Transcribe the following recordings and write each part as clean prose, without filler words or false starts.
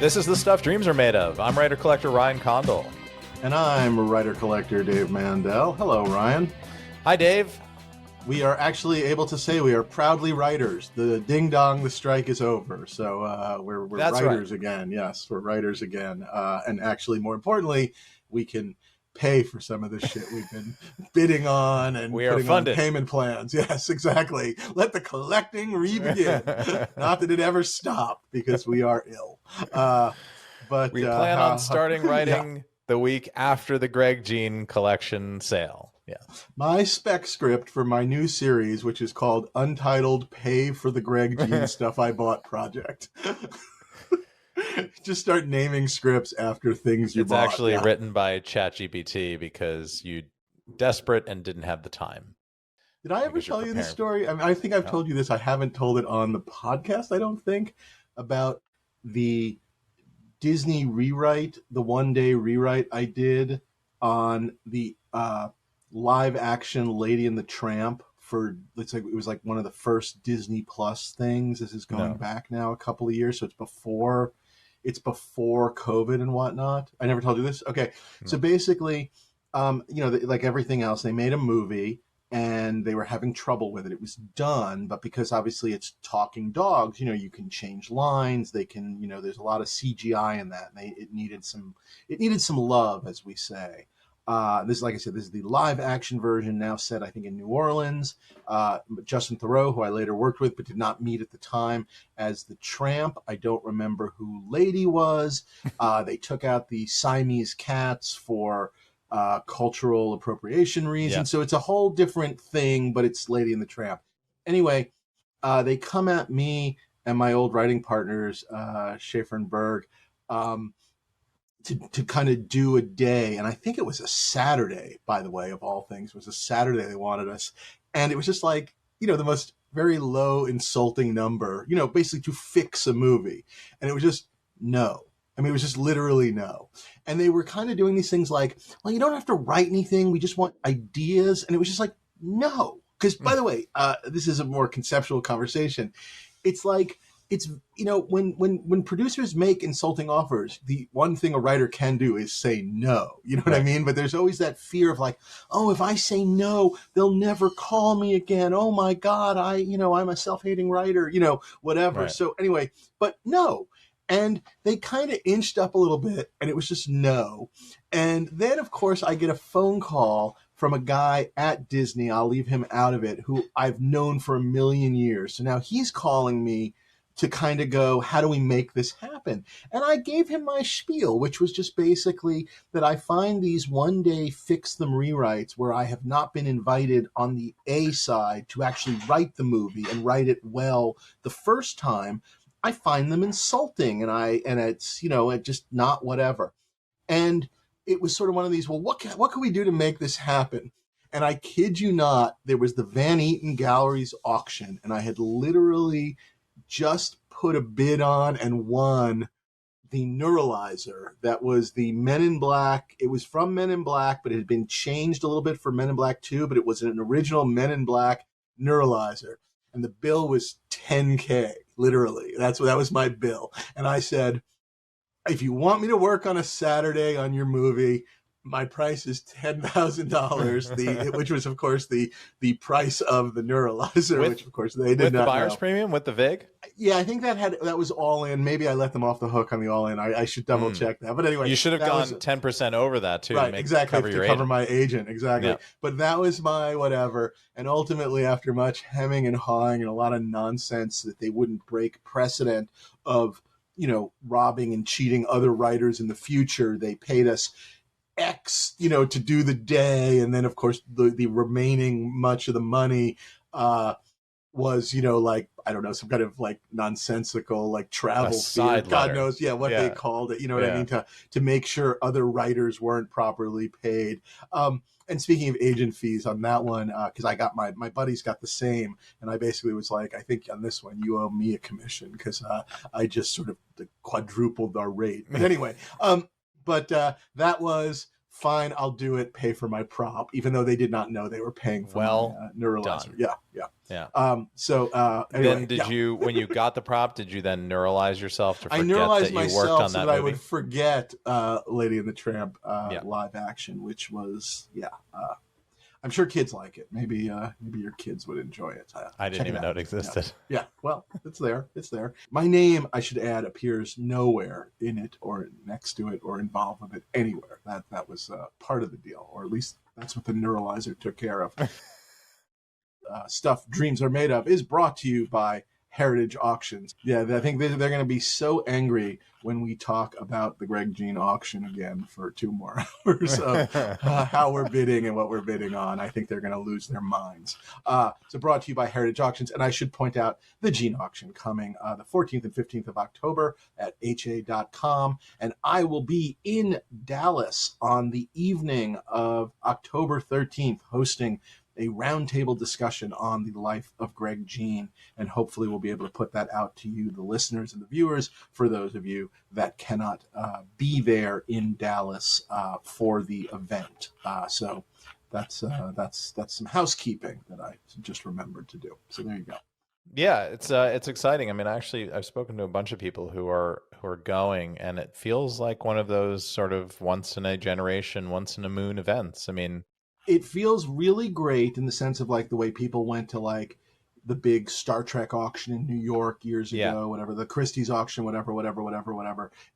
This is The Stuff Dreams Are Made Of. I'm writer-collector Ryan Condal. And I'm writer-collector Dave Mandel. Hello, Ryan. Hi, Dave. We are actually able to say we are proudly writers. The ding-dong, the strike is over. So we're writers again. Yes, we're writers again. And actually, more importantly, we can pay for some of the shit we've been bidding on and we are putting funded. on payment plans. Yes, exactly. Let the collecting re-begin. Not that it ever stopped, because we are ill. But we plan on starting writing the week after the Greg Jein collection sale. Yeah. My spec script for my new series, which is called Untitled Pay for the Greg Jein Stuff I Bought Project. Just start naming scripts after things you bought. It's actually written by ChatGPT because you desperate and didn't have the time. Did I ever tell you this story? I mean, I think I've told you this. I haven't told it on the podcast, I don't think, about the Disney rewrite, the one-day rewrite I did on the live action Lady and the Tramp for, it was like one of the first Disney Plus things. This is going back now a couple of years, so it's before COVID and whatnot. I never told you this. Okay, so basically, like everything else, they made a movie and they were having trouble with it. It was done, but because obviously it's talking dogs, you can change lines. They can, there's a lot of CGI in that. And it needed some love, as we say. This is, like I said, this is the live action version, now set, I think, in New Orleans. Justin Theroux, who I later worked with but did not meet at the time, as the Tramp. I don't remember who Lady was. They took out the Siamese cats for cultural appropriation reasons. Yeah. So it's a whole different thing, but it's Lady and the Tramp. Anyway, they come at me and my old writing partners, Schaefer and Berg, to kind of do a day. And I think it was a Saturday, by the way, of all things. It was a Saturday they wanted us. And it was just like, the most very low insulting number, basically to fix a movie. And it was just no. I mean, it was just literally no. And they were kind of doing these things like, well, you don't have to write anything. We just want ideas. And it was just like, no. Because, by the way, this is a more conceptual conversation. It's like, when producers make insulting offers, the one thing a writer can do is say no. You know what I mean? But there's always that fear of like, oh, if I say no, they'll never call me again. Oh my God, I'm a self-hating writer, whatever. Right. So anyway, but no. And they kind of inched up a little bit, and it was just no. And then, of course, I get a phone call from a guy at Disney, I'll leave him out of it, who I've known for a million years. So now he's calling me to kind of go, how do we make this happen? And I gave him my spiel, which was just basically that I find these one-day fix-them rewrites where I have not been invited on the A side to actually write the movie and write it well the first time. I find them insulting, and it's, it's just not whatever. And it was sort of one of these, well, what can we do to make this happen? And I kid you not, there was the Van Eaton Galleries auction, and I had literally just put a bid on and won the Neuralizer. That was the Men in Black. It was from Men in Black, but it had been changed a little bit for Men in Black 2, but it was an original Men in Black Neuralizer. And the bill was $10K, literally. That was my bill. And I said, if you want me to work on a Saturday on your movie, my price is $10,000, which was, of course, the price of the Neuralizer, which, of course, they did not know. With the buyer's premium, with the VIG? Yeah, I think that was all in. Maybe I let them off the hook on the all in. I should double check that. But anyway, you should have gone 10% over that too, right? Exactly, to cover my agent. Exactly. Yeah. But that was my whatever. And ultimately, after much hemming and hawing and a lot of nonsense that they wouldn't break precedent of, robbing and cheating other writers in the future, they paid us X, to do the day. And then, of course, the remaining much of the money was, like, I don't know, some kind of like nonsensical, like travel fee. God knows, what they called it. You know what I mean? To make sure other writers weren't properly paid. And speaking of agent fees on that one, because I got my buddies got the same, and I basically was like, I think on this one you owe me a commission because I just sort of quadrupled our rate. But anyway, that was fine, I'll do it, pay for my prop, even though they did not know they were paying for Well my neuralizer. done. Yeah. Yeah. Anyway, Then you, when you got the prop, did you then neuralize yourself to I forget neuralized that you worked myself on so that that I movie? would forget Lady and the Tramp Yeah. live action, which was, I'm sure kids like it. Maybe your kids would enjoy it. I didn't even know it existed. Yeah. Well, it's there. It's there. My name, I should add, appears nowhere in it or next to it or involved with it anywhere. That was part of the deal, or at least that's what the neuralizer took care of. Stuff Dreams Are Made Of is brought to you by Heritage Auctions. Yeah, I think they're going to be so angry when we talk about the Greg Jein auction again for 2 more hours of how we're bidding and what we're bidding on. I think they're going to lose their minds. So brought to you by Heritage Auctions. And I should point out the Jein auction coming the 14th and 15th of October at ha.com. And I will be in Dallas on the evening of October 13th hosting a roundtable discussion on the life of Greg Jein, and hopefully we'll be able to put that out to you, the listeners and the viewers, for those of you that cannot be there in Dallas for the event. So that's some housekeeping that I just remembered to do. So there you go. Yeah, it's exciting. I mean, actually, I've spoken to a bunch of people who are going, and it feels like one of those sort of once in a generation, once in a moon events. I mean, it feels really great in the sense of like the way people went to like the big Star Trek auction in New York years ago, whatever, the Christie's auction, whatever.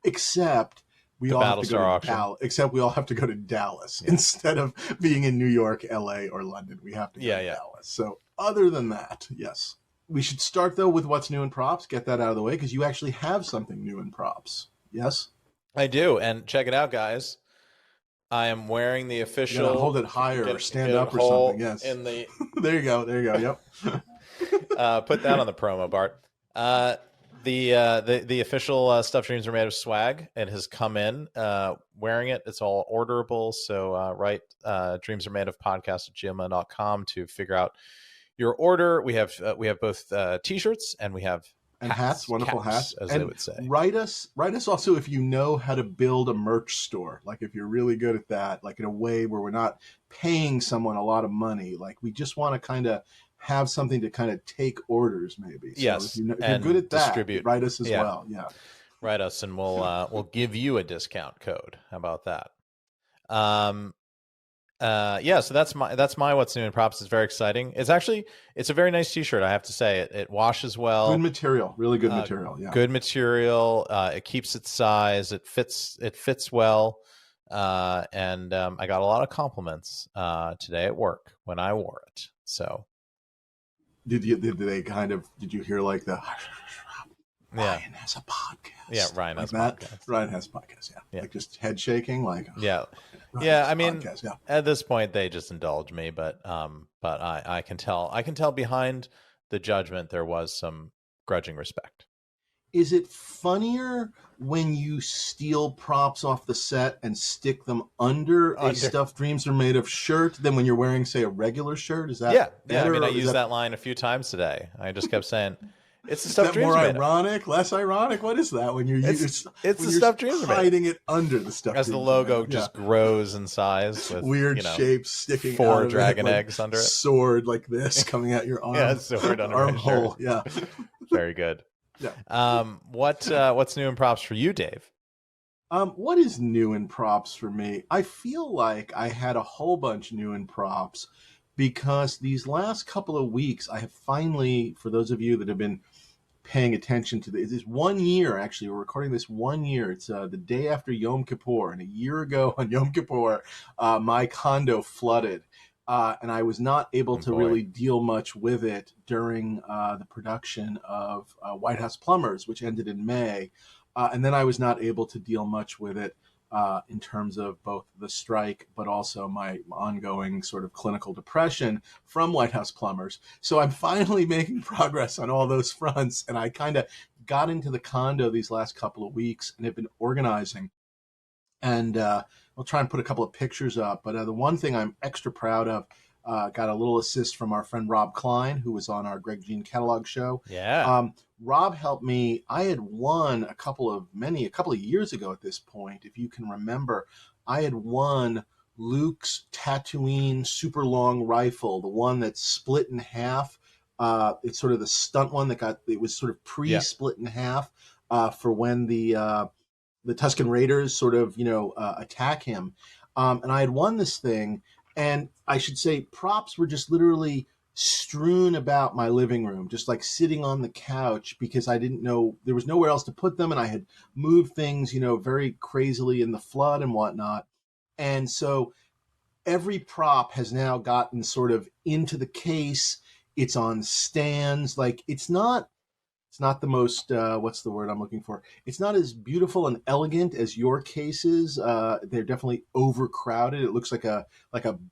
Except we all have to go to Dallas. Except we all have to go to Dallas instead of being in New York, LA, or London. We have to go to Dallas. So other than that, yes. We should start though with what's new in props. Get that out of the way because you actually have something new in props. Yes, I do, and check it out, guys. I am wearing the official. Hold it higher or stand up or something. Yes. In the there you go. Yep. Put that on the promo, Bart. The official Stuff Dreams Are Made Of swag. It has come in. Wearing it. It's all orderable. So write Dreams Are Made Of podcast at gmail.com to figure out your order. We have both t-shirts and we have. And hats, wonderful hats, as they would say. Write us also if you know how to build a merch store. Like if you're really good at that, like in a way where we're not paying someone a lot of money. Like we just want to kind of have something to kind of take orders, maybe. So yes, if you're good at that, distribute. Write us as well. Yeah, write us, and we'll give you a discount code. How about that? So that's my what's new in props. It's very exciting. It's a very nice t-shirt, I have to say. It washes well. Good material, really good material. Yeah, good material. It keeps its size. It fits well. And I got a lot of compliments today at work when I wore it. So did you hear like the Ryan has a podcast? Yeah, Ryan has a podcast. Ryan has a podcast. Yeah. Like just head shaking. Like I mean, at this point they just indulge me, but I can tell behind the judgment there was some grudging respect. Is it funnier when you steal props off the set and stick them under a Stuff Dreams Are Made Of shirt than when you're wearing, say, a regular shirt? Is that better? I mean, I used that line a few times today. I just kept saying, it's the Stuff Dreams Are Made Of. More ironic, less ironic? What is that when you're it's the Stuff Dreams Are Made Of. Hiding it under the Stuff as the logo just grows in size with weird shapes sticking 4 out of dragon it, like eggs under it. Sword like this coming out your arm. Sword under armhole. Yeah. Very good. Yeah. What's new in props for you, Dave? What is new in props for me? I feel like I had a whole bunch new in props because these last couple of weeks I have finally, for those of you that have been paying attention to this 1 year, actually, we're recording this 1 year. It's the day after Yom Kippur, and a year ago on Yom Kippur, my condo flooded. And I was not able to really deal much with it during the production of White House Plumbers, which ended in May. And then I was not able to deal much with it in terms of both the strike, but also my ongoing sort of clinical depression from White House Plumbers. So I'm finally making progress on all those fronts. And I kind of got into the condo these last couple of weeks and have been organizing. And we'll try and put a couple of pictures up. But the one thing I'm extra proud of, got a little assist from our friend Rob Klein, who was on our Greg Jein catalog show. Yeah. Rob helped me. I had won a couple of years ago at this point, if you can remember. I had won Luke's Tatooine super long rifle, the one that's split in half. It's sort of the stunt one it was sort of pre-split in half for when the Tusken Raiders sort of, attack him. And I had won this thing, and I should say props were just literally strewn about my living room, just like sitting on the couch, because I didn't know, there was nowhere else to put them, and I had moved things, very crazily in the flood and whatnot. And so every prop has now gotten sort of into the case. It's on stands. Like, it's not the most, what's the word I'm looking for? It's not as beautiful and elegant as your cases. They're definitely overcrowded. It looks like a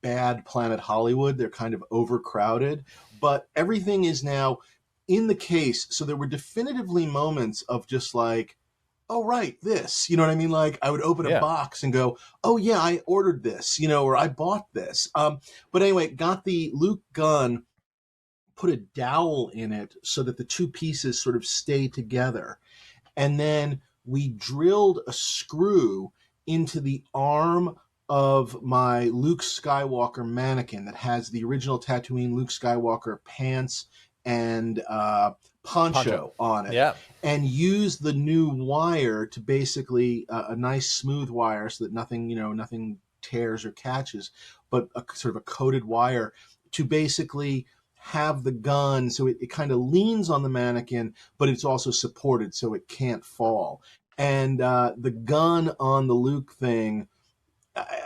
bad Planet Hollywood. They're kind of overcrowded, but everything is now in the case. So there were definitively moments of just like, oh, right, this, you know what I mean? Like, I would open a box and go, oh yeah, I ordered this, or I bought this. But anyway, got the Luke gun, put a dowel in it so that the two pieces sort of stay together. And then we drilled a screw into the arm of my Luke Skywalker mannequin that has the original Tatooine Luke Skywalker pants and poncho on it. Yeah. And used the new wire to basically a nice smooth wire so that nothing tears or catches, but a sort of a coated wire to basically have the gun so it kind of leans on the mannequin, but it's also supported so it can't fall. And the gun on the Luke thing,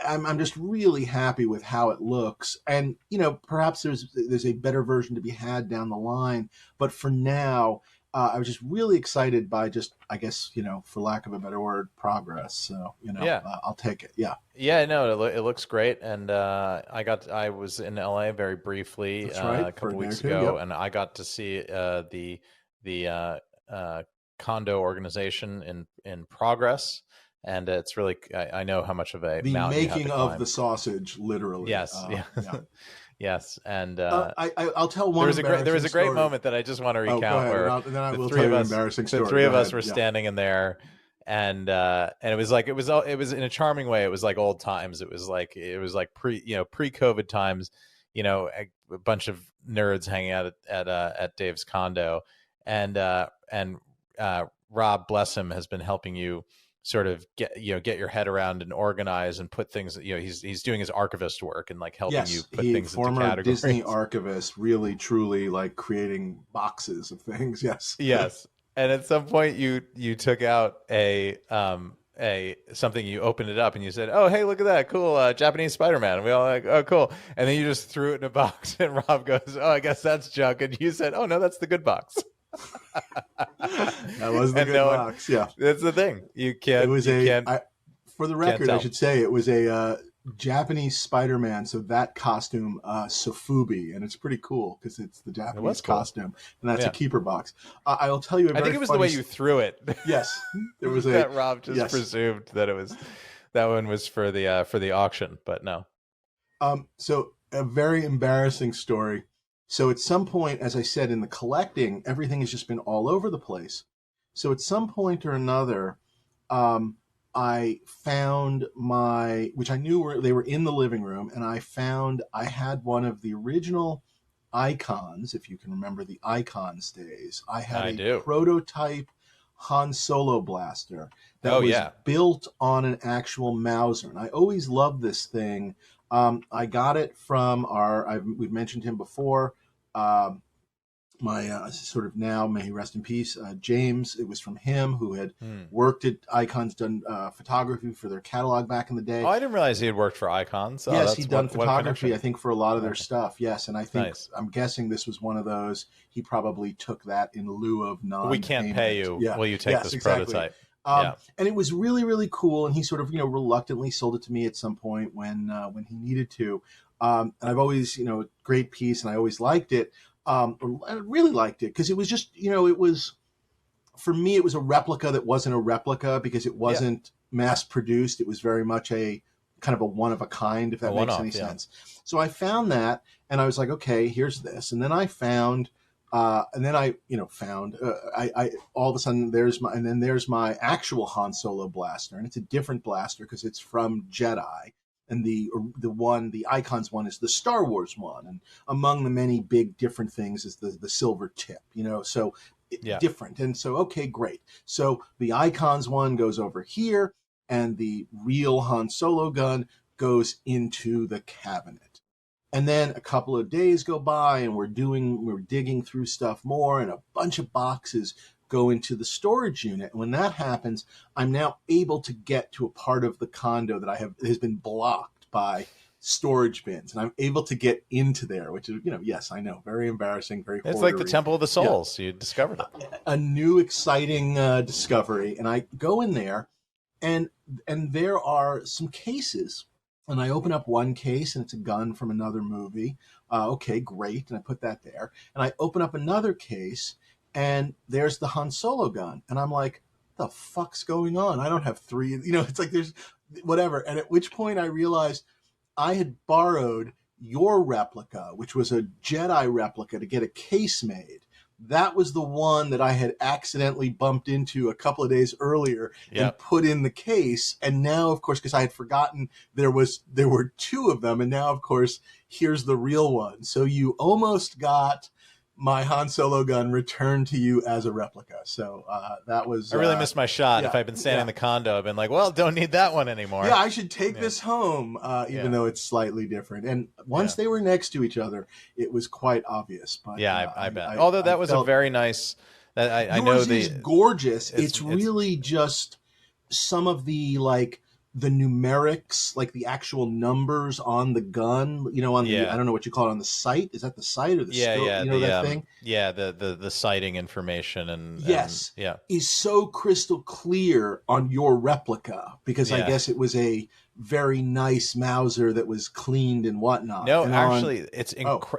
I'm just really happy with how it looks. And, perhaps there's a better version to be had down the line. But for now, I was just really excited by just, I guess, for lack of a better word, progress. So, I'll take it. Yeah. Yeah, no, it looks great. And I was in LA very briefly a couple weeks ago, and I got to see the condo organization in progress. And it's really, I know how much of a the mountain making of the sausage, literally. Yes, yeah. Yes, and I'll tell one. There was a great moment that I just want to recount where then I will tell you an embarrassing story. The three of us were standing in there, and it was in a charming way. It was like old times. It was like pre-COVID times. A bunch of nerds hanging out at Dave's condo, and Rob, bless him, has been helping you sort of get your head around and organize and put things, he's doing his archivist work and like helping you put things into categories. Former Disney archivist, really truly like creating boxes of things. Yes. And at some point you took out a something, you opened it up and you said, oh, hey, look at that cool Japanese Spider-Man, and we all like, oh, cool. And then you just threw it in a box, and Rob goes, oh, I guess that's junk, and you said, oh no, that's the good box. That was the good box. Yeah, that's the thing. You can't. It was for the record, I should say it was a Japanese Spider-Man. So that costume, Sofubi, and it's pretty cool because it's the Japanese costume, and that's a keeper box. I'll tell you. I think it was the way you threw it. Yes, there was that Rob just presumed that it was that one was for the auction, but no. So a very embarrassing story. So at some point, as I said, in the collecting, everything has just been all over the place. So at some point or another, I found which I knew they were in the living room, and I had one of the original Icons, if you can remember the Icons days. I had a prototype Han Solo blaster that was built on an actual Mauser. And I always loved this thing. I got it from we've mentioned him before, my sort of now, may he rest in peace, James. It was from him, who had worked at Icons, done photography for their catalog back in the day. Oh, I didn't realize he had worked for Icons. Oh, yes, he'd done photography, I think, for a lot of their stuff. Yes, and I think, I'm guessing this was one of those. He probably took that in lieu of non-payment. We can't pay you. Yeah. Will you take this prototype? And it was really, really cool. And he sort of, reluctantly sold it to me at some point when he needed to. And I've always, great piece, and I always liked it. I really liked it because it was just, it was, for me, it was a replica that wasn't a replica because it wasn't mass produced. It was very much a kind of a one of a kind, if that makes any sense. So I found that, and I was like, okay, here's this. And then I found And then I, found I all of a sudden there's my actual Han Solo blaster, and it's a different blaster because it's from Jedi, and the Icons one is the Star Wars one, and among the many big different things is the silver tip, so different, and so okay, great. So the Icons one goes over here, and the real Han Solo gun goes into the cabinet. And then a couple of days go by and we're digging through stuff more, and a bunch of boxes go into the storage unit. And when that happens, I'm now able to get to a part of the condo that has been blocked by storage bins, and I'm able to get into there, which is, yes, I know, very embarrassing, very It's hoardery. like the Temple of the Souls. Yeah. You discovered it. A new exciting discovery. And I go in there, and there are some cases. And I open up one case, and it's a gun from another movie. Okay, great. And I put that there. And I open up another case, and there's the Han Solo gun. And I'm like, what the fuck's going on? I don't have three. It's like there's whatever. And at which point I realized I had borrowed your replica, which was a Jedi replica, to get a case made. That was the one that I had accidentally bumped into a couple of days earlier and put in the case. And now, of course, because I had forgotten there were two of them. And now, of course, here's the real one. So you almost got my Han Solo gun returned to you as a replica. So that was... I really missed my shot. If I'd been standing in the condo, I'd been like, well, don't need that one anymore. Yeah, I should take this home, even though it's slightly different. And once they were next to each other, it was quite obvious. But I bet. Although that was a very nice... I know it's gorgeous. It's really just some of the, the numerics, like the actual numbers on the gun, on the, I don't know what you call it, on the sight. Is that the sight or the scope? That thing? Yeah, the sighting information and is so crystal clear on your replica, because I guess it was a very nice Mauser that was cleaned and whatnot. No, and actually, it's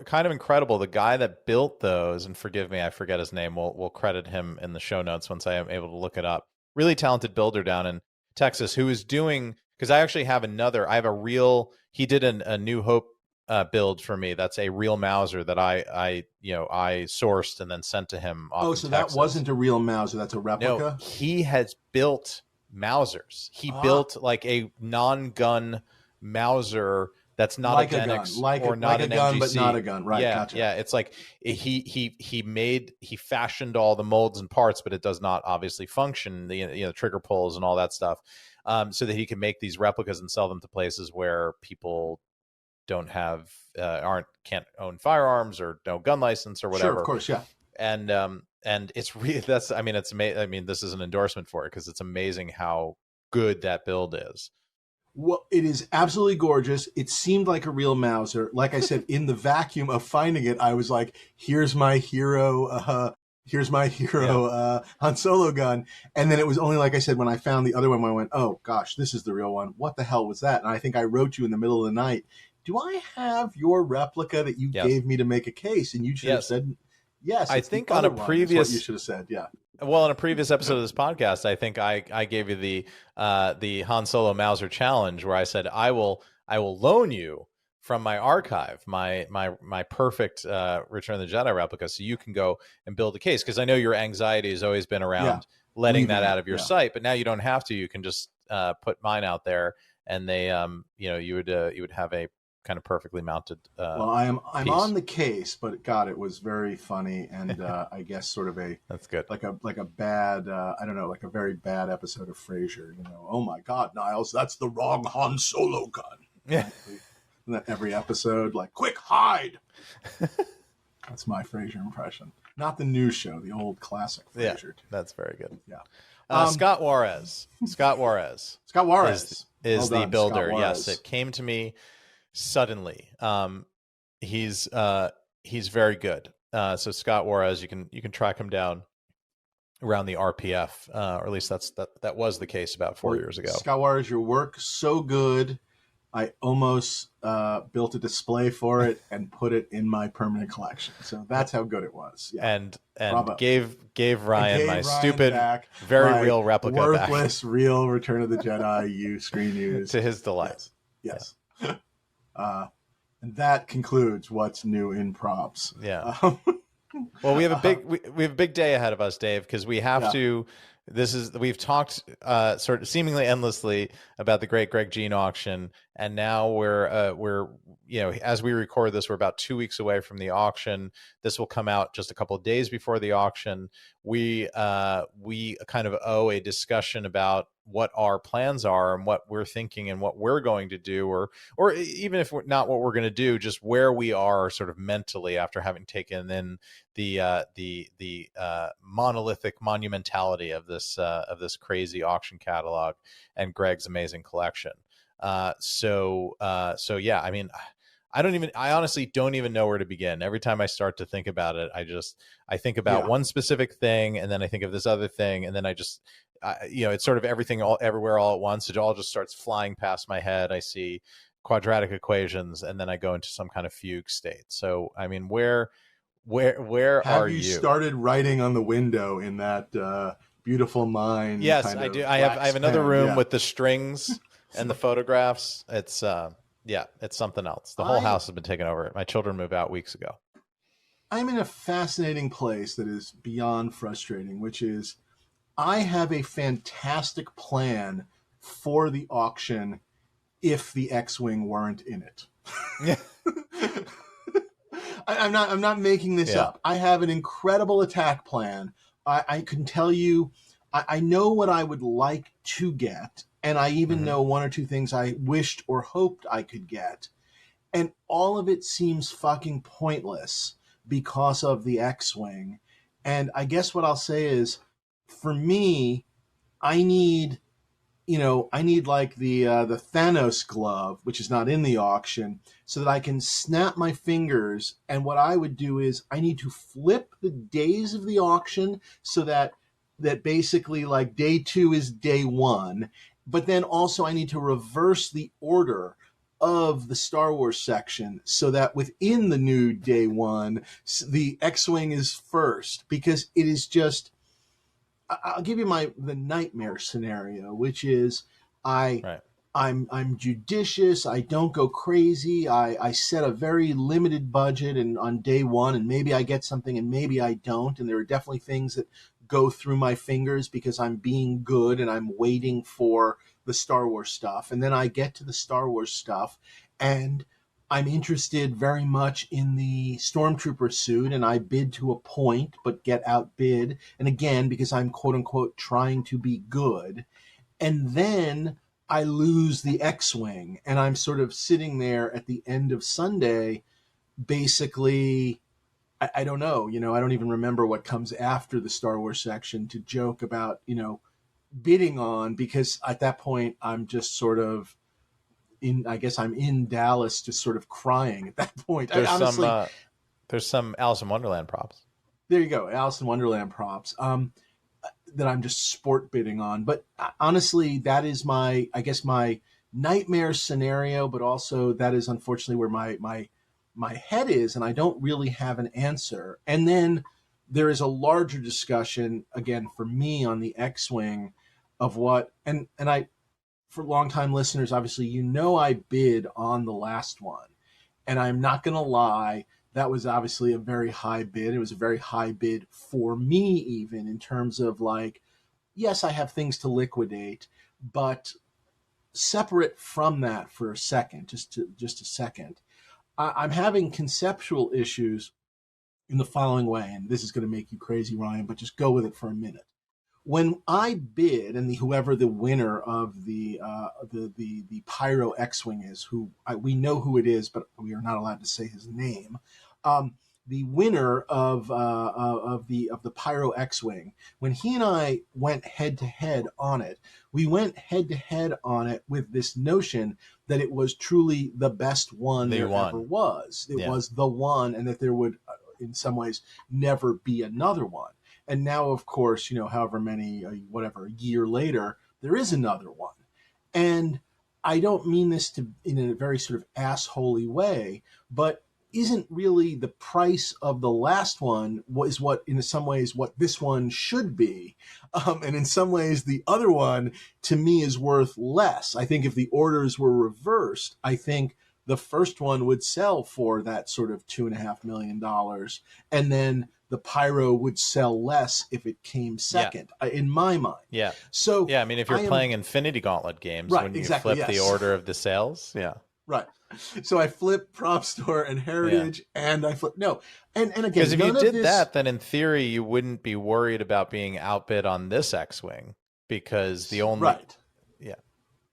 kind of incredible. The guy that built those, and forgive me, I forget his name. We'll credit him in the show notes once I am able to look it up. Really talented builder down in Texas, who is doing, because I actually have he did a New Hope build for me. That's a real Mauser that I sourced and then sent to him. Oh, so that wasn't a real Mauser. That's a replica? No, he has built Mausers. He built like a non-gun Mauser that's not like a gun, or not a gun, but not a gun. Right. Yeah, gotcha. yeah. It's like he fashioned all the molds and parts, but it does not obviously function. The trigger pulls and all that stuff, so that he can make these replicas and sell them to places where people don't have can't own firearms or no gun license or whatever. Sure, of course, yeah. And it's really it's amazing. This is an endorsement for it because it's amazing how good that build is. Well, it is absolutely gorgeous. It seemed like a real Mauser. Like I said, in the vacuum of finding it, I was like, here's my hero Han Solo gun. And then it was only, like I said, when I found the other one, I went, oh gosh, this is the real one. What the hell was that? And I think I wrote you in the middle of the night, do I have your replica that you gave me to make a case? And you should have said, yes. I think on a previous... you should have said, yeah. Well, in a previous episode of this podcast, I think I gave you the Han Solo Mauser challenge, where I said I will loan you from my archive my perfect Return of the Jedi replica, so you can go and build a case, because I know your anxiety has always been around letting that out of your sight, but now you don't have to. You can just put mine out there, and they you would have a kind of perfectly mounted well, I'm piece. on the case, but God, it was very funny, and I guess sort of that's good, like a bad I don't know, like a very bad episode of Frasier. Oh my God, Niles, that's the wrong Han Solo gun. Yeah. And that every episode, like, quick, hide. That's my Frasier impression. Not the new show, the old classic Frasier. Yeah, that's very good. Yeah. Scott Juarez. Scott Juarez is the builder. Yes, it came to me suddenly. He's very good. So Scott Juarez, you can track him down around the RPF, or at least that was the case about 4 years ago. Scott Juarez, your work so good, I almost built a display for it and put it in my permanent collection. So that's how good it was. Yeah. And gave Ryan my stupid, very real replica worthless, real Return of the Jedi screen use. To his delight. Yes. And that concludes what's new in props. Yeah. Well, we have a we have a big day ahead of us, Dave, because we have Yeah. to. We've talked sort of seemingly endlessly about the Great Greg Jein auction, and now we're as we record this, we're about 2 weeks away from the auction. This will come out just a couple of days before the auction. We kind of owe a discussion about what our plans are and what we're thinking and what we're going to do, or even if we're not what we're going to do, just where we are sort of mentally after having taken in the monolithic monumentality of this crazy auction catalog and Greg's amazing collection. So yeah, I mean, I honestly don't even know where to begin. Every time I start to think about it, I think about one specific thing, and then I think of this other thing, and then it's sort of everything everywhere all at once. It all just starts flying past my head. I see quadratic equations, and then I go into some kind of fugue state. So, I mean, where Have are you you? Started writing on the window in that beautiful mind? Yes, I do. I have another room with the strings and the photographs. It's it's something else. The whole house has been taken over. My children moved out weeks ago. I'm in a fascinating place that is beyond frustrating, which is I have a fantastic plan for the auction if the X-Wing weren't in it. Yeah. I'm not making this up. I have an incredible attack plan. I can tell you, I know what I would like to get, and I even know one or two things I wished or hoped I could get. And all of it seems fucking pointless because of the X-Wing. And I guess what I'll say is, for me, I need like the Thanos glove, which is not in the auction, so that I can snap my fingers. And what I would do is I need to flip the days of the auction so that basically like day 2 is day 1. But then also I need to reverse the order of the Star Wars section so that within the new day 1, the X-Wing is first, because it is just, I'll give you the nightmare scenario, which is I'm judicious. I don't go crazy. I set a very limited budget and on day 1, and maybe I get something and maybe I don't. And there are definitely things that go through my fingers because I'm being good and I'm waiting for the Star Wars stuff. And then I get to the Star Wars stuff and I'm interested very much in the Stormtrooper suit, and I bid to a point but get outbid. And again, because I'm quote unquote trying to be good. And then I lose the X-Wing, and I'm sort of sitting there at the end of Sunday, basically, I don't know, I don't even remember what comes after the Star Wars section to joke about, bidding on, because at that point I'm just sort of I guess I'm in Dallas just sort of crying at that point. There's some Alice in Wonderland props. There you go. Alice in Wonderland props. That I'm just sport bidding on. But honestly, that is my nightmare scenario, but also that is unfortunately where my head is, and I don't really have an answer. And then there is a larger discussion, again, for me on the X-Wing of what, and I, for longtime listeners, obviously, I bid on the last one. And I'm not going to lie, that was obviously a very high bid. It was a very high bid for me, even in terms of like, yes, I have things to liquidate, but separate from that for a second, just a second, I'm having conceptual issues in the following way, and this is going to make you crazy, Ryan, but just go with it for a minute. When I bid, and whoever the winner of the Pyro X-Wing is, we know who it is, but we are not allowed to say his name. The winner of the Pyro X-Wing, when he and I went head to head on it, we went head to head on it with this notion that it was truly the best one ever was. It was the one, and that there would, in some ways, never be another one. And now, of course, however many, a year later, there is another one. And I don't mean this in a very sort of assholey way, but isn't really the price of the last one is what, in some ways, what this one should be. And in some ways, the other one, to me, is worth less. I think if the orders were reversed, I think the first one would sell for that sort of $2.5 million. And then the Pyro would sell less if it came second, in my mind. Yeah. So yeah, I mean, if you're playing Infinity Gauntlet games, right, when you exactly, flip the order of the sales, right. So I flip Prop Store and Heritage, and I flip and again, because if you none of did this, that, then in theory you wouldn't be worried about being outbid on this X-wing, because the only right,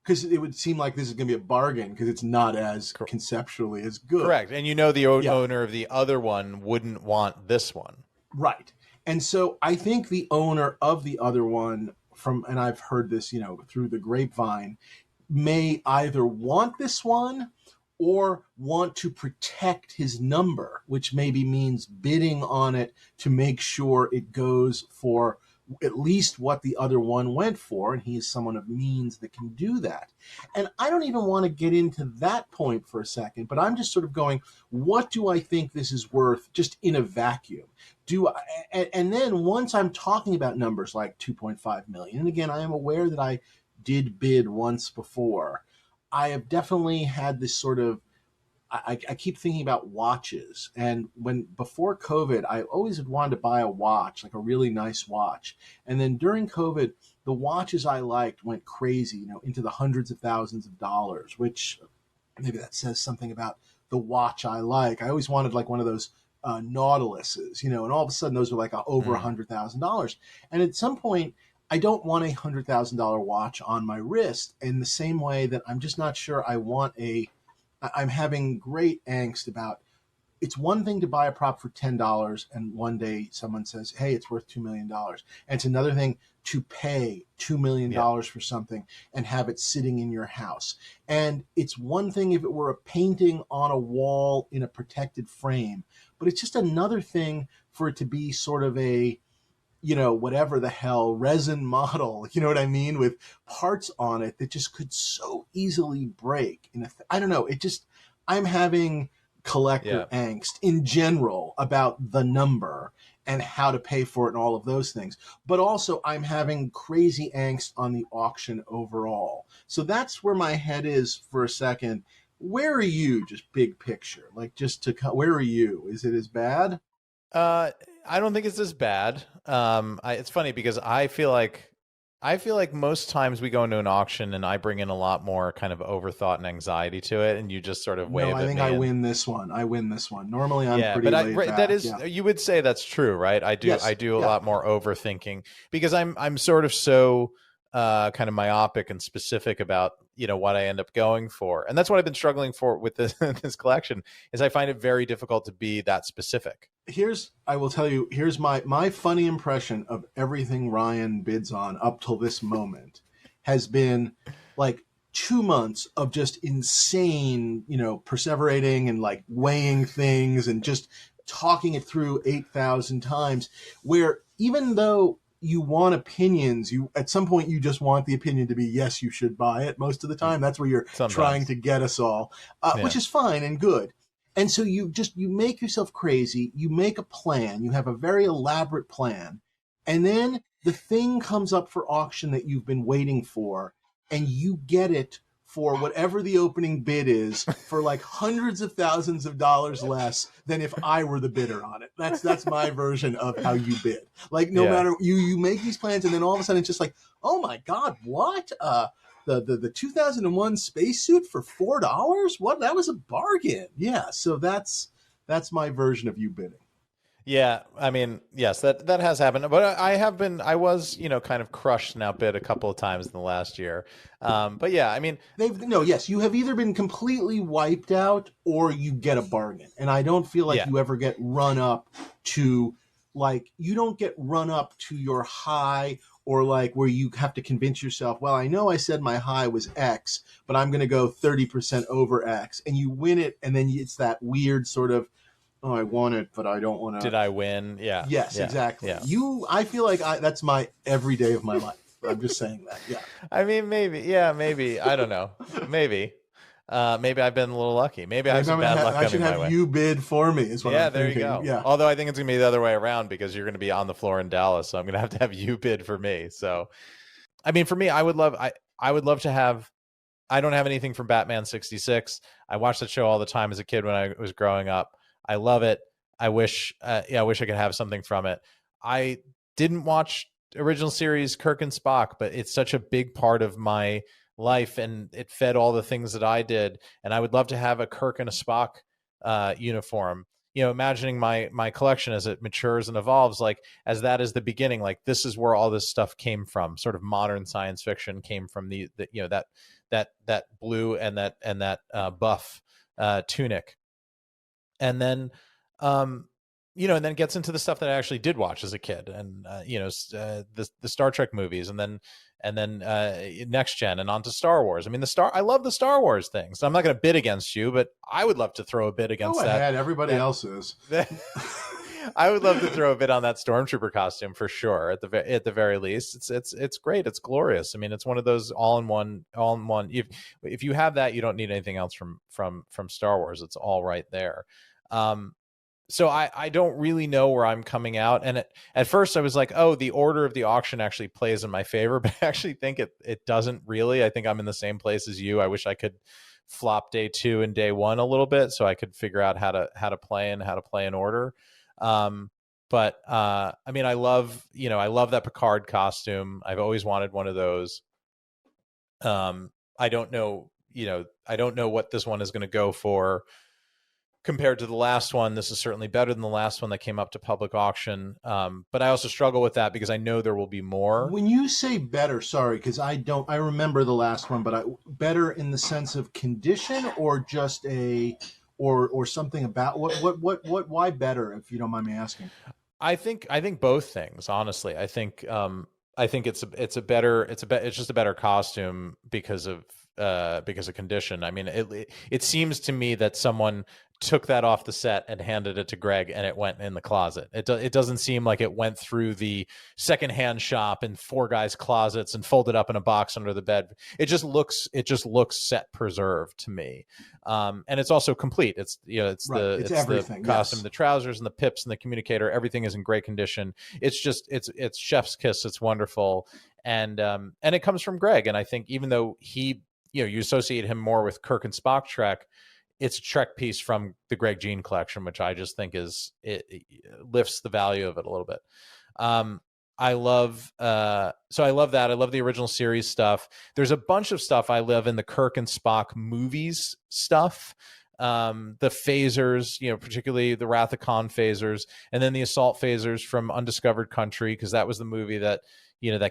because it would seem like this is going to be a bargain because it's not as conceptually as good. Correct. And the owner of the other one wouldn't want this one. Right. And so I think the owner of the other one, and I've heard this, through the grapevine, may either want this one or want to protect his number, which maybe means bidding on it to make sure it goes for at least what the other one went for, and he is someone of means that can do that. And I don't even want to get into that point for a second, but I'm just sort of going, what do I think this is worth just in a vacuum? And then once I'm talking about numbers like 2.5 million, and again, I am aware that I did bid once before, I have definitely had this sort of, I keep thinking about watches. And before COVID, I always had wanted to buy a watch, like a really nice watch. And then during COVID, the watches I liked went crazy, into the hundreds of thousands of dollars, which maybe that says something about the watch I like. I always wanted like one of those Nautiluses, and all of a sudden those were like over $100,000. And at some point, I don't want a $100,000 watch on my wrist in the same way that I'm just not sure I'm having great angst about, it's one thing to buy a prop for $10 and one day someone says, hey, it's worth $2 million. And it's another thing to pay $2 million for something and have it sitting in your house. And it's one thing if it were a painting on a wall in a protected frame, but it's just another thing for it to be sort of a, whatever the hell, resin model, you know what I mean, with parts on it that just could so easily break. I don't know, I'm having collector angst in general about the number and how to pay for it and all of those things. But also I'm having crazy angst on the auction overall. So that's where my head is for a second. Where are you, just big picture? Like, where are you? Is it as bad? I don't think it's as bad. It's funny because I feel like most times we go into an auction and I bring in a lot more kind of overthought and anxiety to it, and you just sort of wave at me. I think I win this one. Normally I'm pretty laid back. That is, you would say that's true, right? I do a lot more overthinking because I'm sort of so kind of myopic and specific about what I end up going for, and that's what I've been struggling for with this collection. Is I find it very difficult to be that specific. I will tell you, here's my funny impression of everything Ryan bids on up till this moment has been like 2 months of just insane, perseverating and like weighing things and just talking it through 8,000 times, where even though you want opinions, at some point you just want the opinion to be, yes, you should buy it. Most of the time, that's where you're trying to get us all, which is fine and good. And so you make yourself crazy. You make a plan. You have a very elaborate plan. And then the thing comes up for auction that you've been waiting for, and you get it for whatever the opening bid is, for like hundreds of thousands of dollars less than if I were the bidder on it. That's my version of how you bid. Like, no matter, you make these plans, and then all of a sudden it's just like, oh my God, what? The 2001 spacesuit for $4? What? That was a bargain. Yeah. So that's my version of you bidding. Yeah, I mean, yes, that has happened, but I was, kind of crushed and outbid a couple of times in the last year. But yeah, I mean, you have either been completely wiped out or you get a bargain. And I don't feel like you ever get run up to, like, you don't get run up to your high, or like where you have to convince yourself, well, I know I said my high was X, but I'm going to go 30% over X, and you win it. And then it's that weird sort of, oh, I want it, but I don't want to. Did I win? Yeah. Yes, exactly. Yeah. I feel like that's my every day of my life. I'm just saying that. Yeah. I mean, maybe. Yeah, maybe. I don't know. Maybe. Maybe I've been a little lucky. Maybe I have some bad luck coming my way. I should have you bid for me is what I'm thinking. There you go. Yeah. Although I think it's going to be the other way around because you're going to be on the floor in Dallas. So I'm going to have you bid for me. So, I mean, for me, I would love to have, I don't have anything from Batman 66. I watched that show all the time as a kid when I was growing up. I love it. I wish I wish I could have something from it. I didn't watch original series Kirk and Spock, but it's such a big part of my life, and it fed all the things that I did. And I would love to have a Kirk and a Spock uniform. Imagining my collection as it matures and evolves, like as that is the beginning, like this is where all this stuff came from. Sort of modern science fiction came from the that blue and that buff tunic, and then and then gets into the stuff that I actually did watch as a kid, and the Star Trek movies, and then Next Gen, and on to Star Wars. I mean, I love the Star Wars things. I'm not going to bid against you, but I would love to throw a bid against that. Everybody else is. I would love to throw a bit on that Stormtrooper costume for sure. At the very least, it's great. It's glorious. I mean, it's one of those all in one. If you have that, you don't need anything else from Star Wars. It's all right there. So I don't really know where I'm coming out. And at first I was like, oh, the order of the auction actually plays in my favor, but I actually think it doesn't really. I think I'm in the same place as you. I wish I could flop day 2 and day 1 a little bit so I could figure out how to play in order. But I mean, I love that Picard costume. I've always wanted one of those. I don't know what this one is going to go for. Compared to the last one, this is certainly better than the last one that came up to public auction. But I also struggle with that because I know there will be more. When you say better, sorry, because I remember the last one, but better in the sense of condition or just or something about what why better, if you don't mind me asking? I think both things, honestly. I think it's just a better costume because of condition. I mean, it seems to me that someone took that off the set and handed it to Greg, and it went in the closet. It doesn't seem like it went through the secondhand shop and 4 guys' closets and folded up in a box under the bed. It just looks set preserved to me, and it's also complete. It's the costume, the trousers, and the pips, and the communicator. Everything is in great condition. It's chef's kiss. It's wonderful, and it comes from Greg. And I think even though he, you associate him more with Kirk and Spock Trek, it's a Trek piece from the Greg Jein collection, which I just think it lifts the value of it a little bit. I love that. I love the original series stuff. There's a bunch of stuff I love in the Kirk and Spock movies stuff. The phasers, particularly the Wrath of Khan phasers, and then the assault phasers from Undiscovered Country, because that was the movie that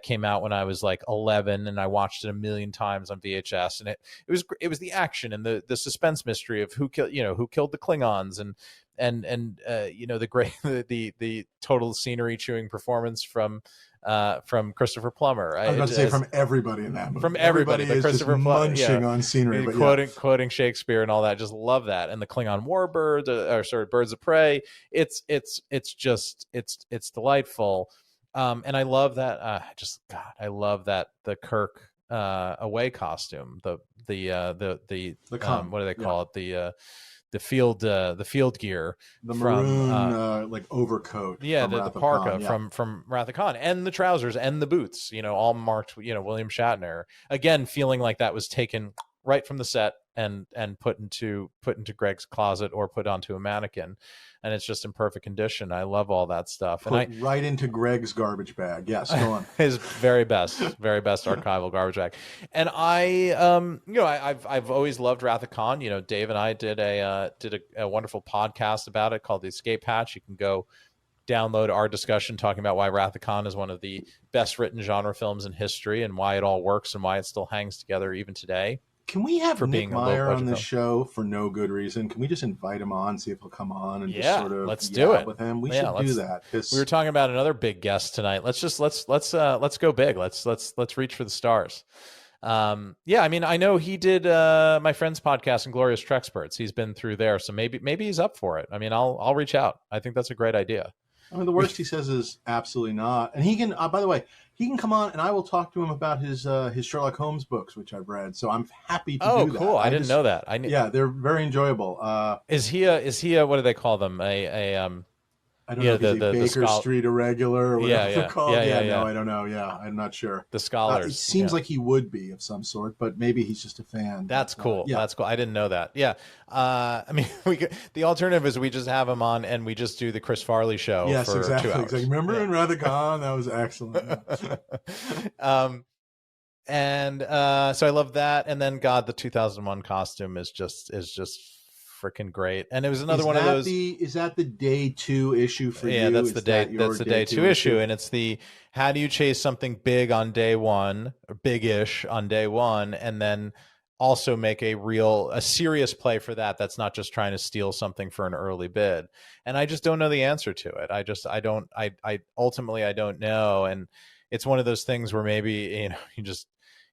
came out when I was like 11, and I watched it a million times on VHS. And it was the action and the suspense mystery of who killed the Klingons, and the great the total scenery chewing performance from Christopher Plummer. I was about to say from everybody in that movie. From everybody is Christopher just munching on scenery, but quoting Shakespeare and all that. Just love that. And the Klingon warbirds, birds of prey. It's delightful. And I love that. I love that the Kirk away costume. The what do they call it? The field gear, the maroon like overcoat. Yeah, the parka from Wrath of Khan, and the trousers and the boots. All marked. William Shatner. Again, feeling like that was taken right from the set and put into Greg's closet or put onto a mannequin. And it's just in perfect condition. I love all that stuff. Right into Greg's garbage bag. Yes, go on. His very best archival garbage bag. And I've always loved Wrath of Khan. Dave and I did a wonderful podcast about it called The Escape Hatch. You can go download our discussion talking about why Wrath of Khan is one of the best written genre films in history, and why it all works and why it still hangs together even today. Can we have Nick Meyer on this show for no good reason? Can we just invite him on, see if he'll come on, and just sort of let's do it with him? We should do that. We were talking about another big guest tonight. Let's go big. Let's reach for the stars. I mean, I know he did my friend's podcast, Inglorious Trexperts. He's been through there, so maybe he's up for it. I mean, I'll reach out. I think that's a great idea. I mean, the worst he says is absolutely not. And he can, by the way, he can come on and I will talk to him about his Sherlock Holmes books, which I've read. So I'm happy to do that. Oh, cool. I didn't know that. Yeah, they're very enjoyable. Is he a what do they call them? I don't know if he's a Baker scholar. Street irregular or whatever they're called. Yeah. No, I don't know. Yeah, I'm not sure. The scholars. It seems like he would be of some sort, but maybe he's just a fan. That's cool. Yeah. That's cool. I didn't know that. Yeah. I mean, the alternative is we just have him on and we just do the Chris Farley show. Yes, for exactly. 2 hours. Exactly. Remember in Rather Gone? That was excellent. Yeah. So I love that. And then God, the 2001 costume is just freaking great. And it was another one of those. Is that the day 2 issue for you? Yeah, that's the day two issue. And it's the, how do you chase something big on day 1 or big-ish on day 1, and then also make a serious play for that. That's not just trying to steal something for an early bid. And I just don't know the answer to it. I ultimately don't know. And it's one of those things where maybe,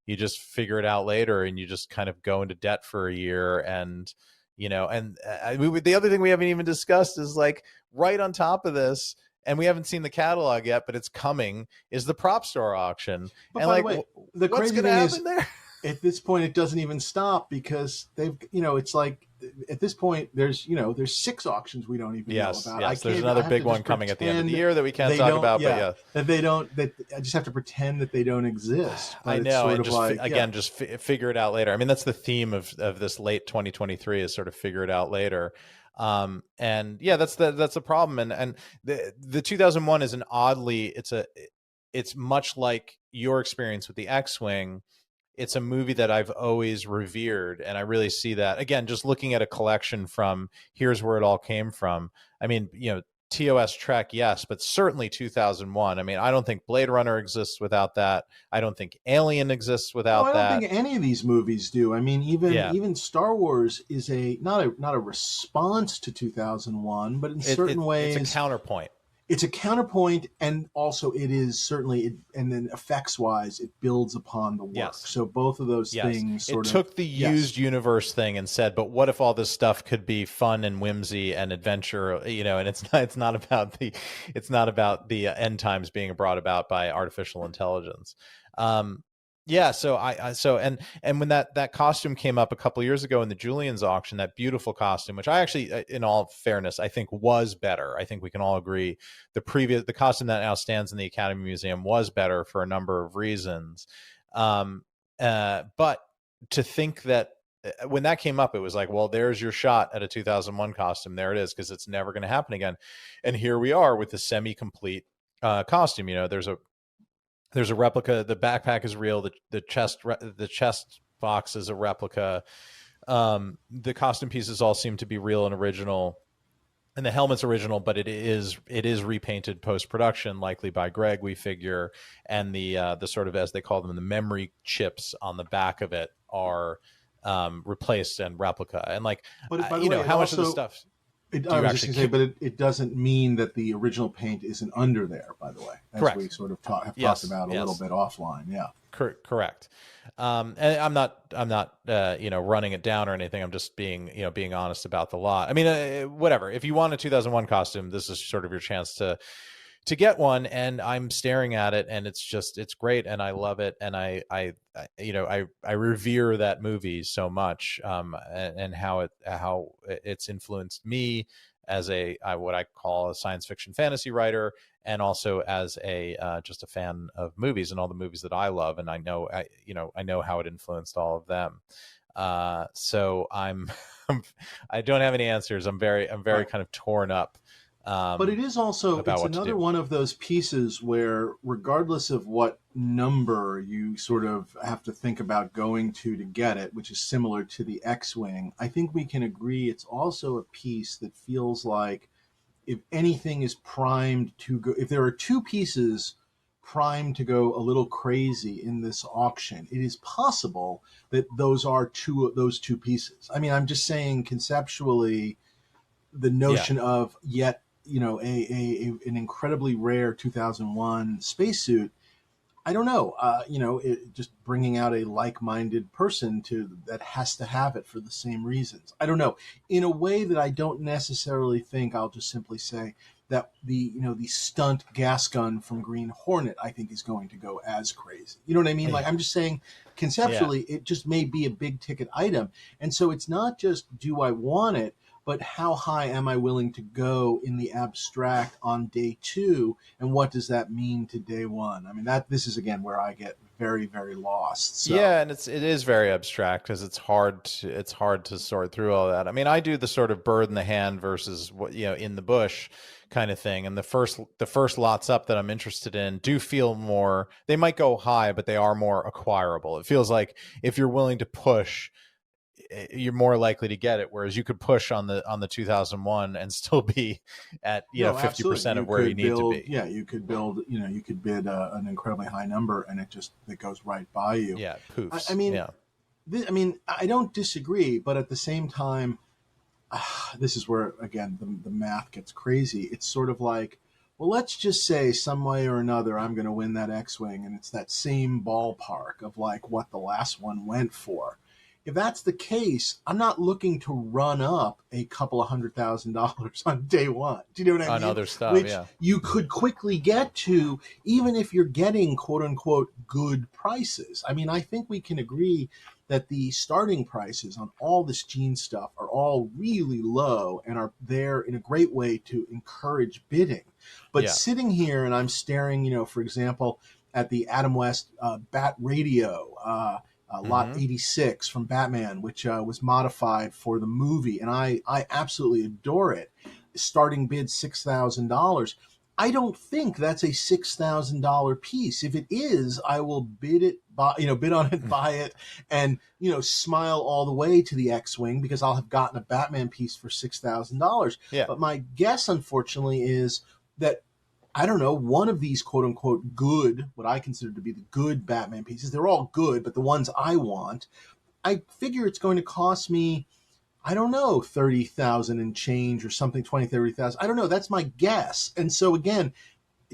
you just figure it out later and you just kind of go into debt for a year. And, the other thing we haven't even discussed is like right on top of this, and we haven't seen the catalog yet, but it's coming, is the prop store auction. But and by like, the way, the what's crazy going to thing happen is, there? At this point, it doesn't even stop because they've, it's like at this point, there's 6 auctions we don't even know about. Yes, there's another big one coming at the end of the year that we can't talk about. That I just have to pretend that they don't exist. I know, and just figure it out later. I mean, that's the theme of this late 2023 is sort of figure it out later. And yeah, that's the problem. And the 2001 is it's much like your experience with the X-Wing. It's a movie that I've always revered. And I really see that, again, just looking at a collection from here's where it all came from. I mean, TOS Trek, yes, but certainly 2001. I mean, I don't think Blade Runner exists without that. I don't think Alien exists without that. I don't think any of these movies do. I mean, even Star Wars is not a response to 2001, but in certain ways, it's a counterpoint. It's a counterpoint, and also it is certainly, and then effects-wise, it builds upon the work. Yes. So both of those things it took the used universe thing and said, but what if all this stuff could be fun and whimsy and adventure, and it's not about the end times being brought about by artificial intelligence. So and when that costume came up a couple of years ago in the Julian's auction, that beautiful costume, which I actually, in all fairness, I think was better. I think we can all agree the costume that now stands in the Academy Museum was better for a number of reasons. But to think that when that came up, it was like, well, there's your shot at a 2001 costume. There it is, because it's never going to happen again. And here we are with the semi-complete costume. There's a replica. The backpack is real. The chest box is a replica. The costume pieces all seem to be real and original, and the helmet's original, but it is repainted post production, likely by Greg, we figure. And the sort of, as they call them, the memory chips on the back of it are replaced and replica. And like, but by the way, how much of the stuff? I was just going to say, but it doesn't mean that the original paint isn't under there, by the way, as Correct. we sort of have talked about a little bit offline. Yeah. Correct. And I'm not running it down or anything. I'm just being honest about the lot. I mean, whatever. If you want a 2001 costume, this is sort of your chance to get one. And I'm staring at it, and it's great, and I love it, and I revere that movie so much, and how it's influenced me as what I call a science fiction fantasy writer, and also as just a fan of movies and all the movies that I love, and I know how it influenced all of them. So I don't have any answers. I'm very kind of torn up. But it is also, it's another one of those pieces where, regardless of what number you sort of have to think about going to get it, which is similar to the X-Wing, I think we can agree it's also a piece that feels like if anything is primed to go, if there are 2 pieces primed to go a little crazy in this auction, it is possible that those are those two pieces. I mean, I'm just saying conceptually, the notion of yet, an incredibly rare 2001 spacesuit, I don't know, just bringing out a like-minded person that has to have it for the same reasons. I don't know, in a way that I don't necessarily think, I'll just simply say that the stunt gas gun from Green Hornet, I think, is going to go as crazy. You know what I mean? Like, I'm just saying conceptually, it just may be a big ticket item. And so it's not just, do I want it? but how high am I willing to go in the abstract on day 2, and what does that mean to day 1? I mean, this is again where I get very, very lost. So. Yeah, and it is very abstract because it's hard to sort through all that. I mean, I do the sort of bird in the hand versus what, in the bush kind of thing. And the first lots up that I'm interested in do feel more, they might go high, but they are more acquirable. It feels like if you're willing to push, you're more likely to get it, whereas you could push on the 2001 and still be at 50% of where you need to be. Yeah, you could build, you could bid an incredibly high number and it goes right by you. Yeah, poofs. I mean, I don't disagree, but at the same time, this is where again the math gets crazy. It's sort of like, well, let's just say some way or another I'm going to win that X-wing, and it's that same ballpark of like what the last one went for. If that's the case, I'm not looking to run up a couple of $100,000 on day 1. Do you know what I mean? On other stuff, Which you could quickly get to, even if you're getting quote unquote good prices. I mean, I think we can agree that the starting prices on all this Jein stuff are all really low and are there in a great way to encourage bidding. But sitting here and I'm staring, for example, at the Adam West Bat Radio, Lot 86 from Batman, which was modified for the movie, and I absolutely adore it. Starting bid $6,000. I don't think that's a $6,000 piece. If it is, I will bid on it, buy it, and smile all the way to the X-wing because I'll have gotten a Batman piece for $6,000. Yeah. But my guess, unfortunately, is that I don't know, one of these quote unquote good, what I consider to be the good Batman pieces, they're all good, but the ones I want, I figure it's going to cost me, I don't know, 30,000 and change or something, 20, 30,000. I don't know. That's my guess. And so again,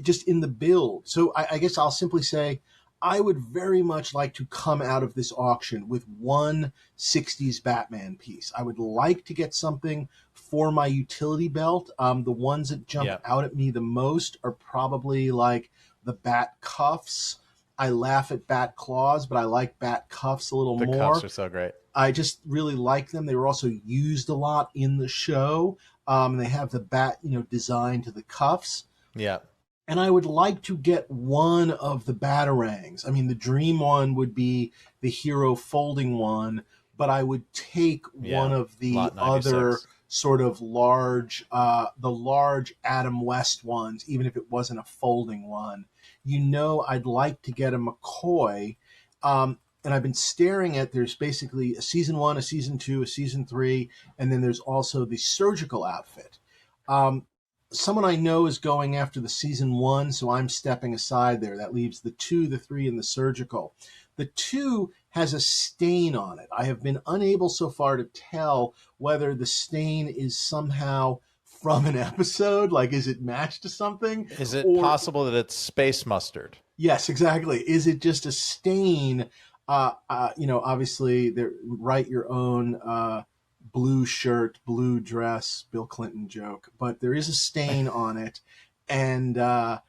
just in the build. So I guess I'll simply say, I would very much like to come out of this auction with one 60s Batman piece. I would like to get something for my utility belt. The ones that jump out at me the most are probably like the Bat cuffs. I laugh at Bat claws, but I like Bat cuffs a little more. The cuffs are so great. I just really like them. They were also used a lot in the show. They have the Bat, design to the cuffs. Yeah. And I would like to get one of the Batarangs. I mean, the dream one would be the Hero folding one, but I would take one of the other sort of large, the large Adam West ones, even if it wasn't a folding one. I'd like to get a McCoy. And I've been staring at, there's basically a season 1, a season 2, a season 3, and then there's also the surgical outfit. Someone I know is going after the season 1, so I'm stepping aside there. That leaves the 2, the 3, and the surgical. The 2 has a stain on it. I have been unable so far to tell whether the stain is somehow from an episode, like is it matched to something? Is it possible that it's space mustard? Yes, exactly. Is it just a stain? Obviously, write your own blue shirt, blue dress, Bill Clinton joke, but there is a stain on it, and I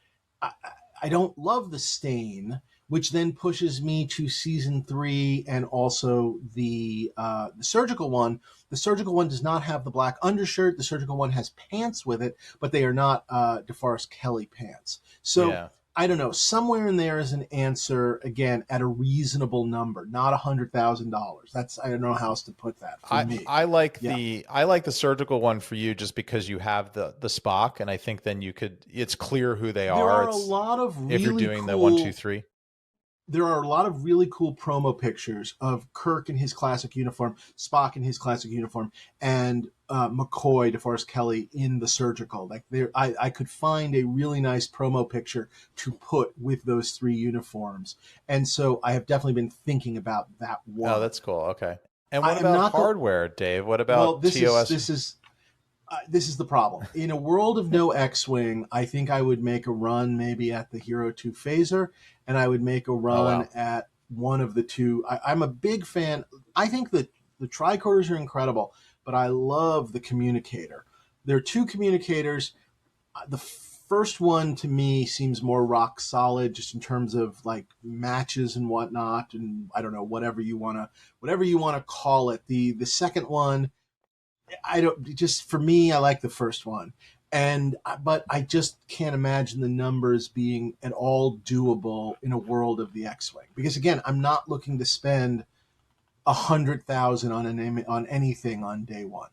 don't love the stain, which then pushes me to season 3 and also the surgical one. The surgical one does not have the black undershirt. The surgical one has pants with it, but they are not DeForest Kelley pants. So I don't know. Somewhere in there is an answer, again, at a reasonable number, not $100,000. I don't know how else to put that for me. I like the surgical one for you just because you have the Spock, and I think then it's clear who they are. There are a lot of really if you're doing the 1, 2, 3. There are a lot of really cool promo pictures of Kirk in his classic uniform, Spock in his classic uniform, and McCoy, DeForest Kelley, in the surgical. Like I could find a really nice promo picture to put with those 3 uniforms, and so I have definitely been thinking about that one. Oh, that's cool. Okay. And what about hardware, Dave? What about TOS? This is the problem. In a world of no X-Wing, I think I would make a run maybe at the Hero 2 phaser, and I would make a run at one of the 2. I'm a big fan. I think that the tricorders are incredible, but I love the communicator. There are 2 communicators. The first one to me seems more rock solid, just in terms of like matches and whatnot, and I don't know, whatever you want to call it. The second one, I don't, just for me, I like the first one. But I just can't imagine the numbers being at all doable in a world of the X-Wing. Because again, I'm not looking to spend 100,000 on anything on day one.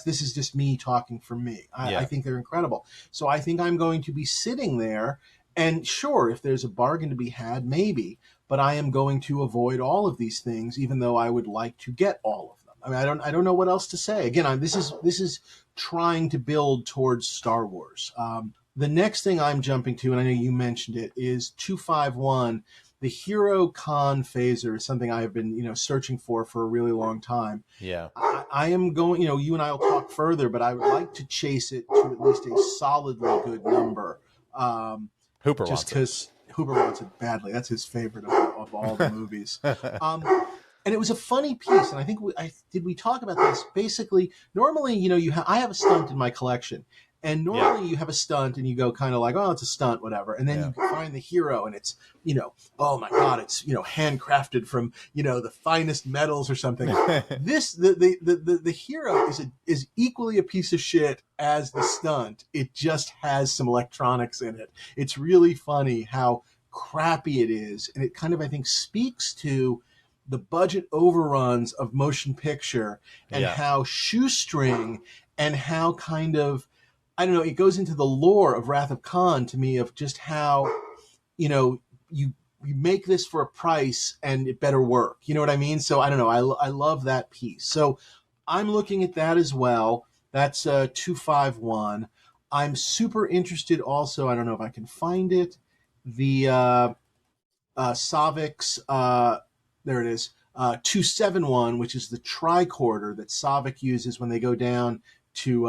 This is just me talking for me. I think they're incredible. So I think I'm going to be sitting there, and sure, if there's a bargain to be had, maybe. But I am going to avoid all of these things, even though I would like to get all of them. I mean, I don't know what else to say. Again, this is trying to build towards Star Wars. The next thing I'm jumping to, and I know you mentioned it, is 251. The Hero Con phaser is something I have been, searching for a really long time. Yeah. I am going, you and I will talk further, but I would like to chase it to at least a solidly good number. Hooper just wants it. because Hooper wants it badly. That's his favorite of all the movies. And it was a funny piece, and I think did we talk about this? Basically, normally, I have a stunt in my collection. And normally you have a stunt and you go kind of like, oh, it's a stunt, whatever. And then you find the hero and it's, oh my God, it's, handcrafted from, the finest metals or something. The hero is equally a piece of shit as the stunt. It just has some electronics in it. It's really funny how crappy it is. And it kind of, I think, speaks to the budget overruns of motion picture and how shoestring and how kind of, I don't know, it goes into the lore of Wrath of Khan to me, of just how, you make this for a price and it better work. You know what I mean? So I don't know. I love that piece. So I'm looking at that as well. That's 251. I'm super interested also. I don't know if I can find it. The Savik's, there it is. 271, which is the tricorder that Savik uses when they go down to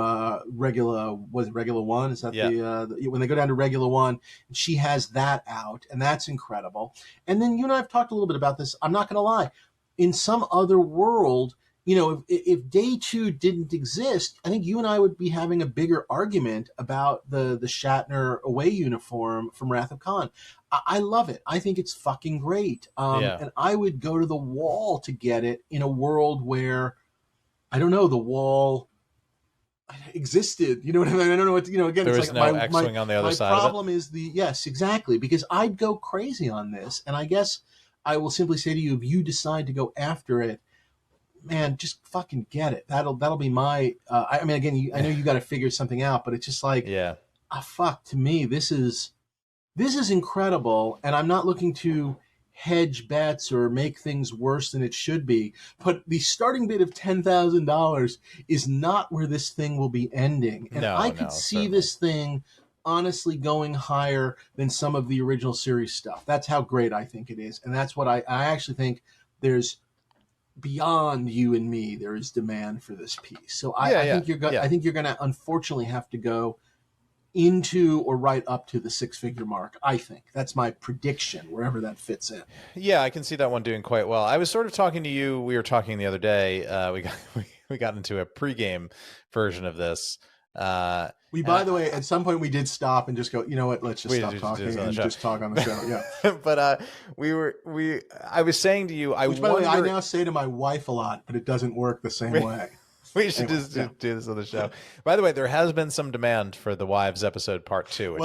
Regula 1? Is that when they go down to Regula 1? She has that out, and that's incredible. And then you and I have talked a little bit about this. I'm not going to lie. In some other world, if Day 2 didn't exist, I think you and I would be having a bigger argument about the Shatner away uniform from Wrath of Khan. I love it. I think it's fucking great. And I would go to the wall to get it in a world where, I don't know, the wall existed. You know what I mean? I don't know what, again, there it's is like no X-Wing on the other side my problem is yes, exactly. Because I'd go crazy on this. And I guess I will simply say to you, if you decide to go after it, man, just fucking get it. That'll be my, I mean, again, I know you got to figure something out, but it's just like, fuck, to me, this is incredible. And I'm not looking to hedge bets or make things worse than it should be. But the starting bid of $10,000 is not where this thing will be ending. And I could see this thing honestly going higher than some of the original series stuff. That's how great I think it is. And that's what I actually think there's beyond you and me, there is demand for this piece. So I think you're going to unfortunately have to go into or right up to the six-figure mark. I think that's my prediction, wherever that fits in. Yeah, I can see that one doing quite well. I was sort of talking to you. We were talking the other day. We got into a pregame version of this. By the way, at some point we did stop and just go, you know what? Let's just stop talking and just talk on the show. Yeah. But I was saying to you, by the way, I now say to my wife a lot, but it doesn't work the same way. We should just do this on the show. By the way, there has been some demand for the Wives episode part 2. Which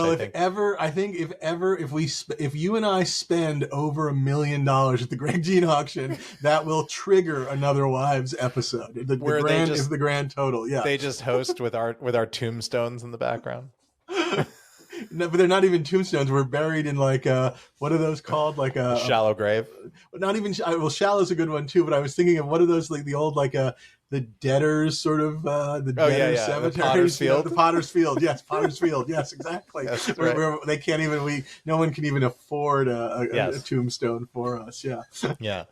if you and I spend over $1 million at the Greg Jein auction, that will trigger another Wives episode. The grand total. Yeah, they just host with our tombstones in the background. No, but they're not even tombstones. We're buried in like what are those called? Like a shallow grave. Not even shallow's a good one too. But I was thinking of what are those, like the old the debtors sort of debtors cemeteries. The Potter's Field. The Potter's Field. Yes, Potter's Field. Yes, exactly. That's right. They can't even. No one can even afford a tombstone for us. Yeah. Yeah.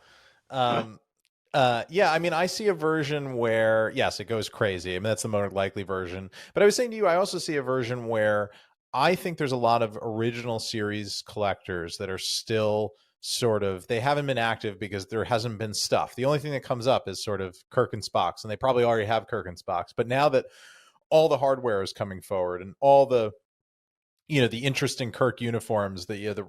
I mean, I see a version where yes, it goes crazy. I mean, that's the more likely version. But I was saying to you, I also see a version where I think there's a lot of original series collectors that are still sort of, they haven't been active because there hasn't been stuff. The only thing that comes up is sort of Kirk and Spock's, and they probably already have Kirk and Spock's. But now that all the hardware is coming forward and all the, the interesting Kirk uniforms, the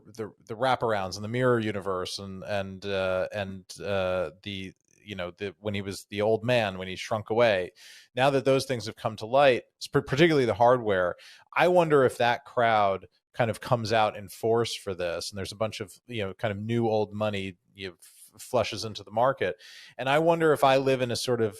wraparounds and the mirror universe and the when he was the old man, when he shrunk away. Now that those things have come to light, particularly the hardware, I wonder if that crowd kind of comes out in force for this, and there's a bunch of kind of new old money flushes into the market. And I wonder if I live in a sort of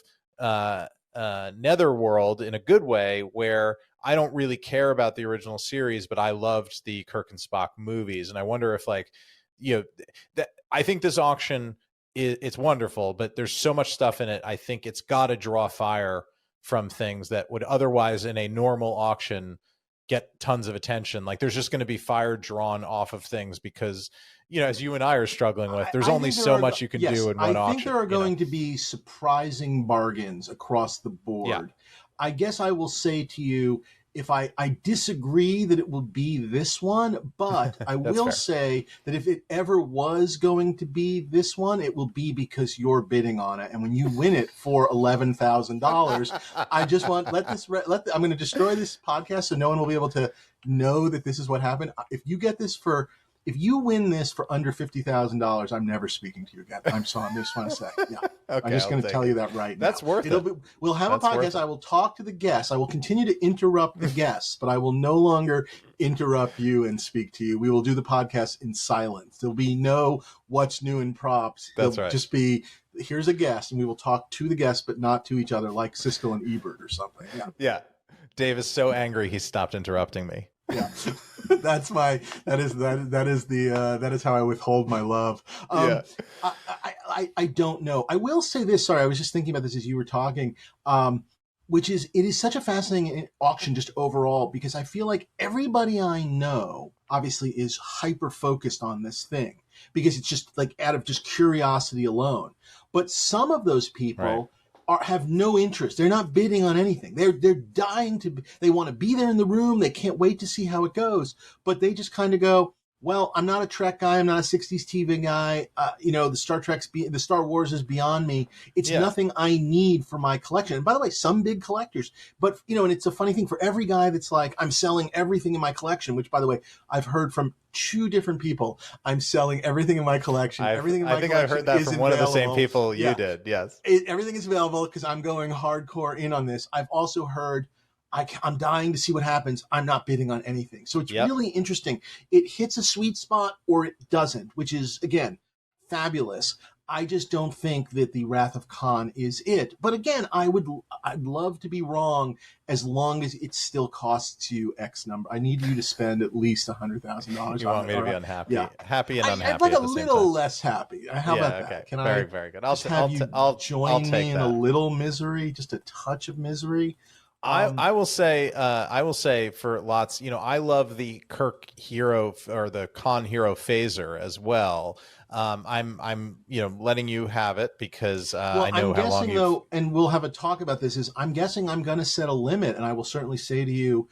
netherworld in a good way, where I don't really care about the original series, but I loved the Kirk and Spock movies. And I wonder if that I think this auction it's wonderful, but there's so much stuff in it. I think it's got to draw fire from things that would otherwise in a normal auction get tons of attention. Like there's just going to be fire drawn off of things because, as you and I are struggling with, there's only so much you can do in one auction. I think there are going to be surprising bargains across the board. Yeah. I guess I will say to you, if I disagree that it will be this one, but I will fair. say that if it ever was going to be this one, it will be because you're bidding on it. And when you win it for $11,000, I just want, I'm going to destroy this podcast so no one will be able to know that this is what happened. If you win this for under $50,000, I'm never speaking to you again. I just want to say, yeah. Okay, I'm just going to tell you that right now. That's worth it. We'll have a podcast. I will talk to the guests. I will continue to interrupt the guests, but I will no longer interrupt you and speak to you. We will do the podcast in silence. There'll be no what's new in props. That's right. Just be, here's a guest, and we will talk to the guests, but not to each other, like Siskel and Ebert or something. Yeah. Yeah. Dave is so angry he stopped interrupting me. Yeah, that is how I withhold my love. I don't know. I will say this. Sorry, I was just thinking about this as you were talking. Which is, it is such a fascinating auction just overall, because I feel like everybody I know obviously is hyper focused on this thing because it's just like out of just curiosity alone. But some of those people have no interest. They're not bidding on anything. They're dying to. They want to be there in the room. They can't wait to see how it goes. But they just kind of go, well, I'm not a Trek guy. I'm not a 60s TV guy. The Star Wars is beyond me. It's nothing I need for my collection. And by the way, some big collectors, but and it's a funny thing for every guy that's like, I'm selling everything in my collection, which by the way, I've heard from 2 different people. I'm selling everything in my collection. I think I heard that from one of the same people you did. Yes. Everything is available because I'm going hardcore in on this. I've also heard, I'm dying to see what happens. I'm not bidding on anything. So it's really interesting. It hits a sweet spot or it doesn't, which is, again, fabulous. I just don't think that the Wrath of Khan is it. But again, I'd love to be wrong as long as it still costs you X number. I need you to spend at least $100,000. You want me to be unhappy? Yeah. Happy and unhappy. I'd like a little less happy. How about that? Can very, I very good. I'll join me in a little misery, just a touch of misery? I will say for lots, I love the Kirk hero or the Khan hero phaser as well. I'm letting you have it because I know how long you've... and we'll have a talk about this, is I'm guessing I'm going to set a limit, and I will certainly say to you,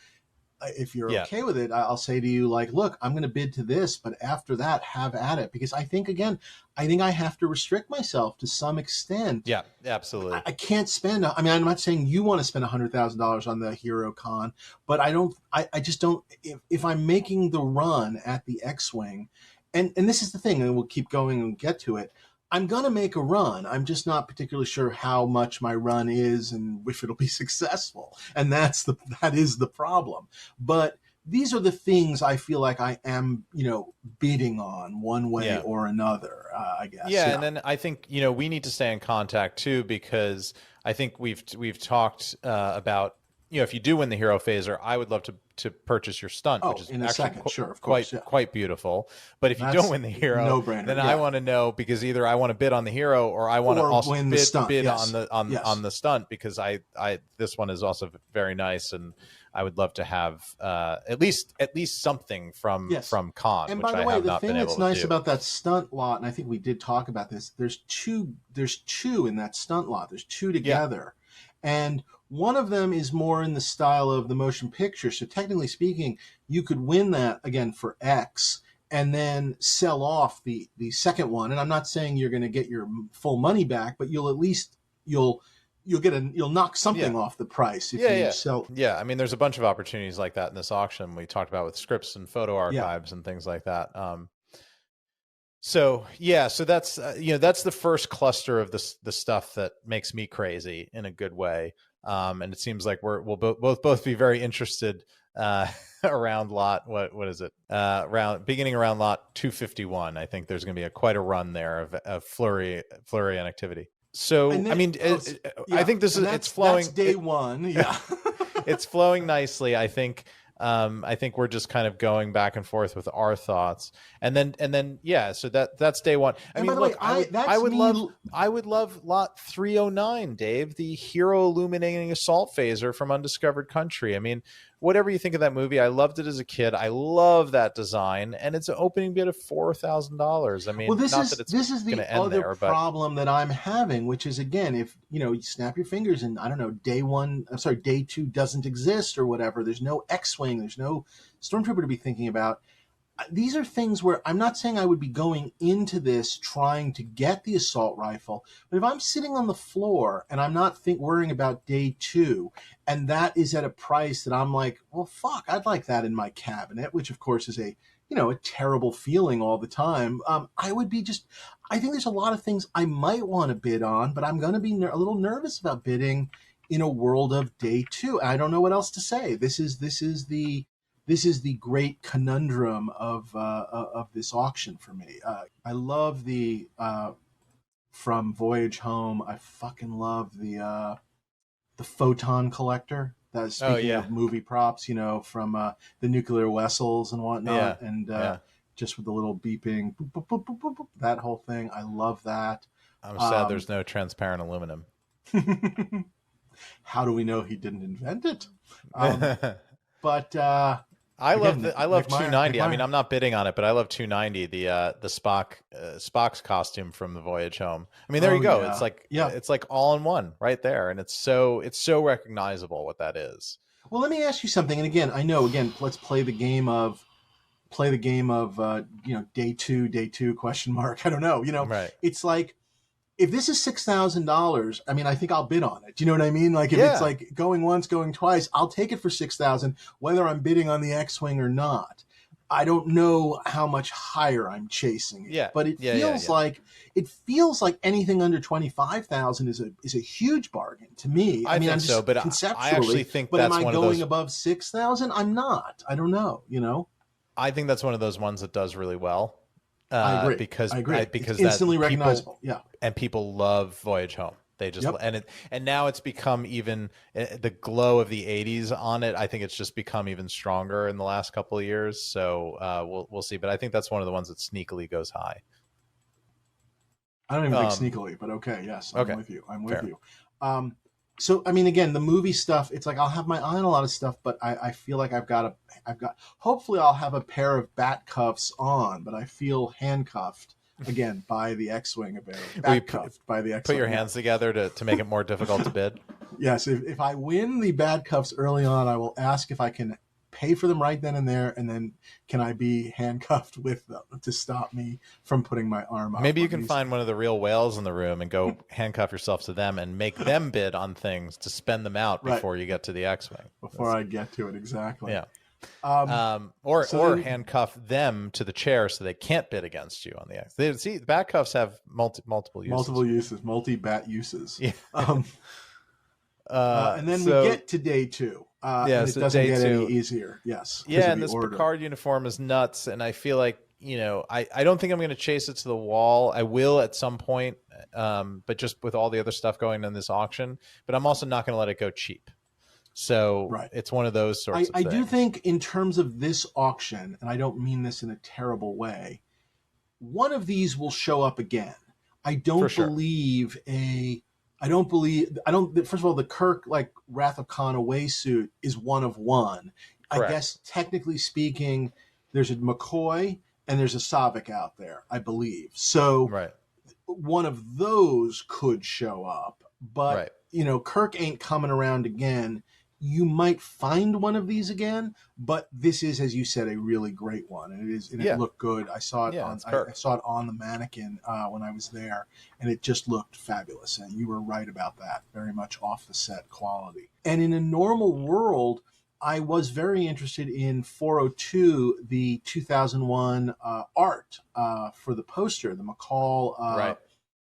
if you're okay with it, I'll say to you, like, look, I'm going to bid to this, but after that, have at it. Because I think I have to restrict myself to some extent. Yeah, absolutely. I can't spend, I'm not saying you want to spend $100,000 on the Hero Con, but I just don't, if I'm making the run at the X-Wing, and this is the thing, and we'll keep going and get to it, I'm going to make a run. I'm just not particularly sure how much my run is and if it'll be successful. And that is the problem. But these are the things I feel like I am, bidding on one way or another, I guess. Yeah. And then I think, we need to stay in contact too, because I think we've talked about, if you do win the hero phaser, I would love to purchase your stunt, which is in a second, sure, of course, quite beautiful. But if you don't win the hero, no-brainer, then I want to know, because either I want to bid on the hero or I want to also bid on the stunt, because I this one is also very nice, and I would love to have at least something from Khan. And by the way, the thing that's nice about that stunt lot, and I think we did talk about this, there's two in that stunt lot. There's 2 together, and one of them is more in the style of the motion picture. So technically speaking, you could win that again for X and then sell off the second one. And I'm not saying you're going to get your full money back, but you'll knock something off the price if you sell. Yeah, I mean, there's a bunch of opportunities like that in this auction we talked about with scripts and photo archives and things like that. So yeah, so that's that's the first cluster of the stuff that makes me crazy in a good way. And it seems like we'll both be very interested around lot what is it beginning around lot 251. I think there's going to be quite a run there of flurry and activity. So And I then, mean, I think it's flowing. That's day one. Yeah. It's flowing nicely. I think we're just kind of going back and forth with our thoughts, and then yeah. So that's day one. I And mean, by the look, way, I would love lot 309, Dave, the hero illuminating assault phaser from Undiscovered Country. I mean, whatever you think of that movie, I loved it as a kid. I love that design, and it's an opening bid of $4,000. I mean, well, this not is that it's this is going the to end other there, but problem that I'm having, which is, again, if you snap your fingers and I don't know, day two doesn't exist or whatever. There's no X-wing. There's no Stormtrooper to be thinking about. These are things where I'm not saying I would be going into this trying to get the assault rifle, but if I'm sitting on the floor and I'm not worrying about day two, and that is at a price that I'm like, well, fuck, I'd like that in my cabinet, which of course is a terrible feeling all the time. I would be I think there's a lot of things I might want to bid on, but I'm going to be a little nervous about bidding in a world of day two. I don't know what else to say. This is the great conundrum of this auction for me. I love the from Voyage Home. I fucking love the photon collector. That's speaking of movie props, from the nuclear vessels and whatnot, and just with the little beeping, boop, boop, boop, boop, boop, boop, that whole thing. I love that. I'm sad there's no transparent aluminum. How do we know he didn't invent it? But I love 290. I mean, I'm not bidding on it, but I love 290. The Spock's costume from the Voyage Home. I mean, there you go. Yeah. It's like all in one right there, and it's so recognizable what that is. Well, let me ask you something. And again, I know. Let's play the game of day two question mark. I don't know. Right. It's like, if this is $6,000, I mean, I think I'll bid on it. Do you know what I mean? Like, if it's like going once, going twice, I'll take it for $6,000, whether I'm bidding on the X-wing or not. I don't know how much higher I'm chasing it. Yeah. But it feels like anything under 25,000 is a huge bargain to me. I mean, I'm just so, but conceptually, I actually think but that's am I one going of those above 6,000? I'm not. I don't know. I think that's one of those ones that does really well. I agree. Because it's instantly recognizable. Yeah. And people love Voyage Home. They just and now it's become even the glow of the 80s on it. I think it's just become even stronger in the last couple of years. So we'll see. But I think that's one of the ones that sneakily goes high. I don't even think sneakily, but okay, yes, I'm with you. Fair. You. So I mean, again, the movie stuff. It's like I'll have my eye on a lot of stuff, but I feel like I've got. Hopefully, I'll have a pair of bat cuffs on, but I feel handcuffed. Again, by the X-wing by the X-wing. Put your hands together to make it more difficult to bid. Yes, if I win the bad cuffs early on, I will ask if I can pay for them right then and there, and then can I be handcuffed with them to stop me from putting my arm up? Maybe you can find one of the real whales in the room and go handcuff yourself to them and make them bid on things to spend them out before you get to the X-wing. I get to it, exactly. Yeah. Or handcuff them to the chair so they can't bid against you on the X. The bat cuffs have multiple uses. Multi-bat uses. Yeah. And then we get to day two. And it doesn't get any easier. Yes. Yeah, and this Picard uniform is nuts, and I feel like, I don't think I'm going to chase it to the wall. I will at some point, but just with all the other stuff going on in this auction. But I'm also not going to let it go cheap. So it's one of those sorts of things. I do think in terms of this auction, and I don't mean this in a terrible way, one of these will show up again. First of all, the Kirk, Wrath of Khan away suit is one of one. Correct. I guess technically speaking, there's a McCoy and there's a Saavik out there, I believe. So one of those could show up, but Kirk ain't coming around again. You might find one of these again, but this is, as you said, a really great one, and it looked good. I saw it I saw it on the mannequin when I was there, and it just looked fabulous. And you were right about that, very much off the set quality. And in a normal world, I was very interested in 402, the 2001 art for the poster, the McCall Right.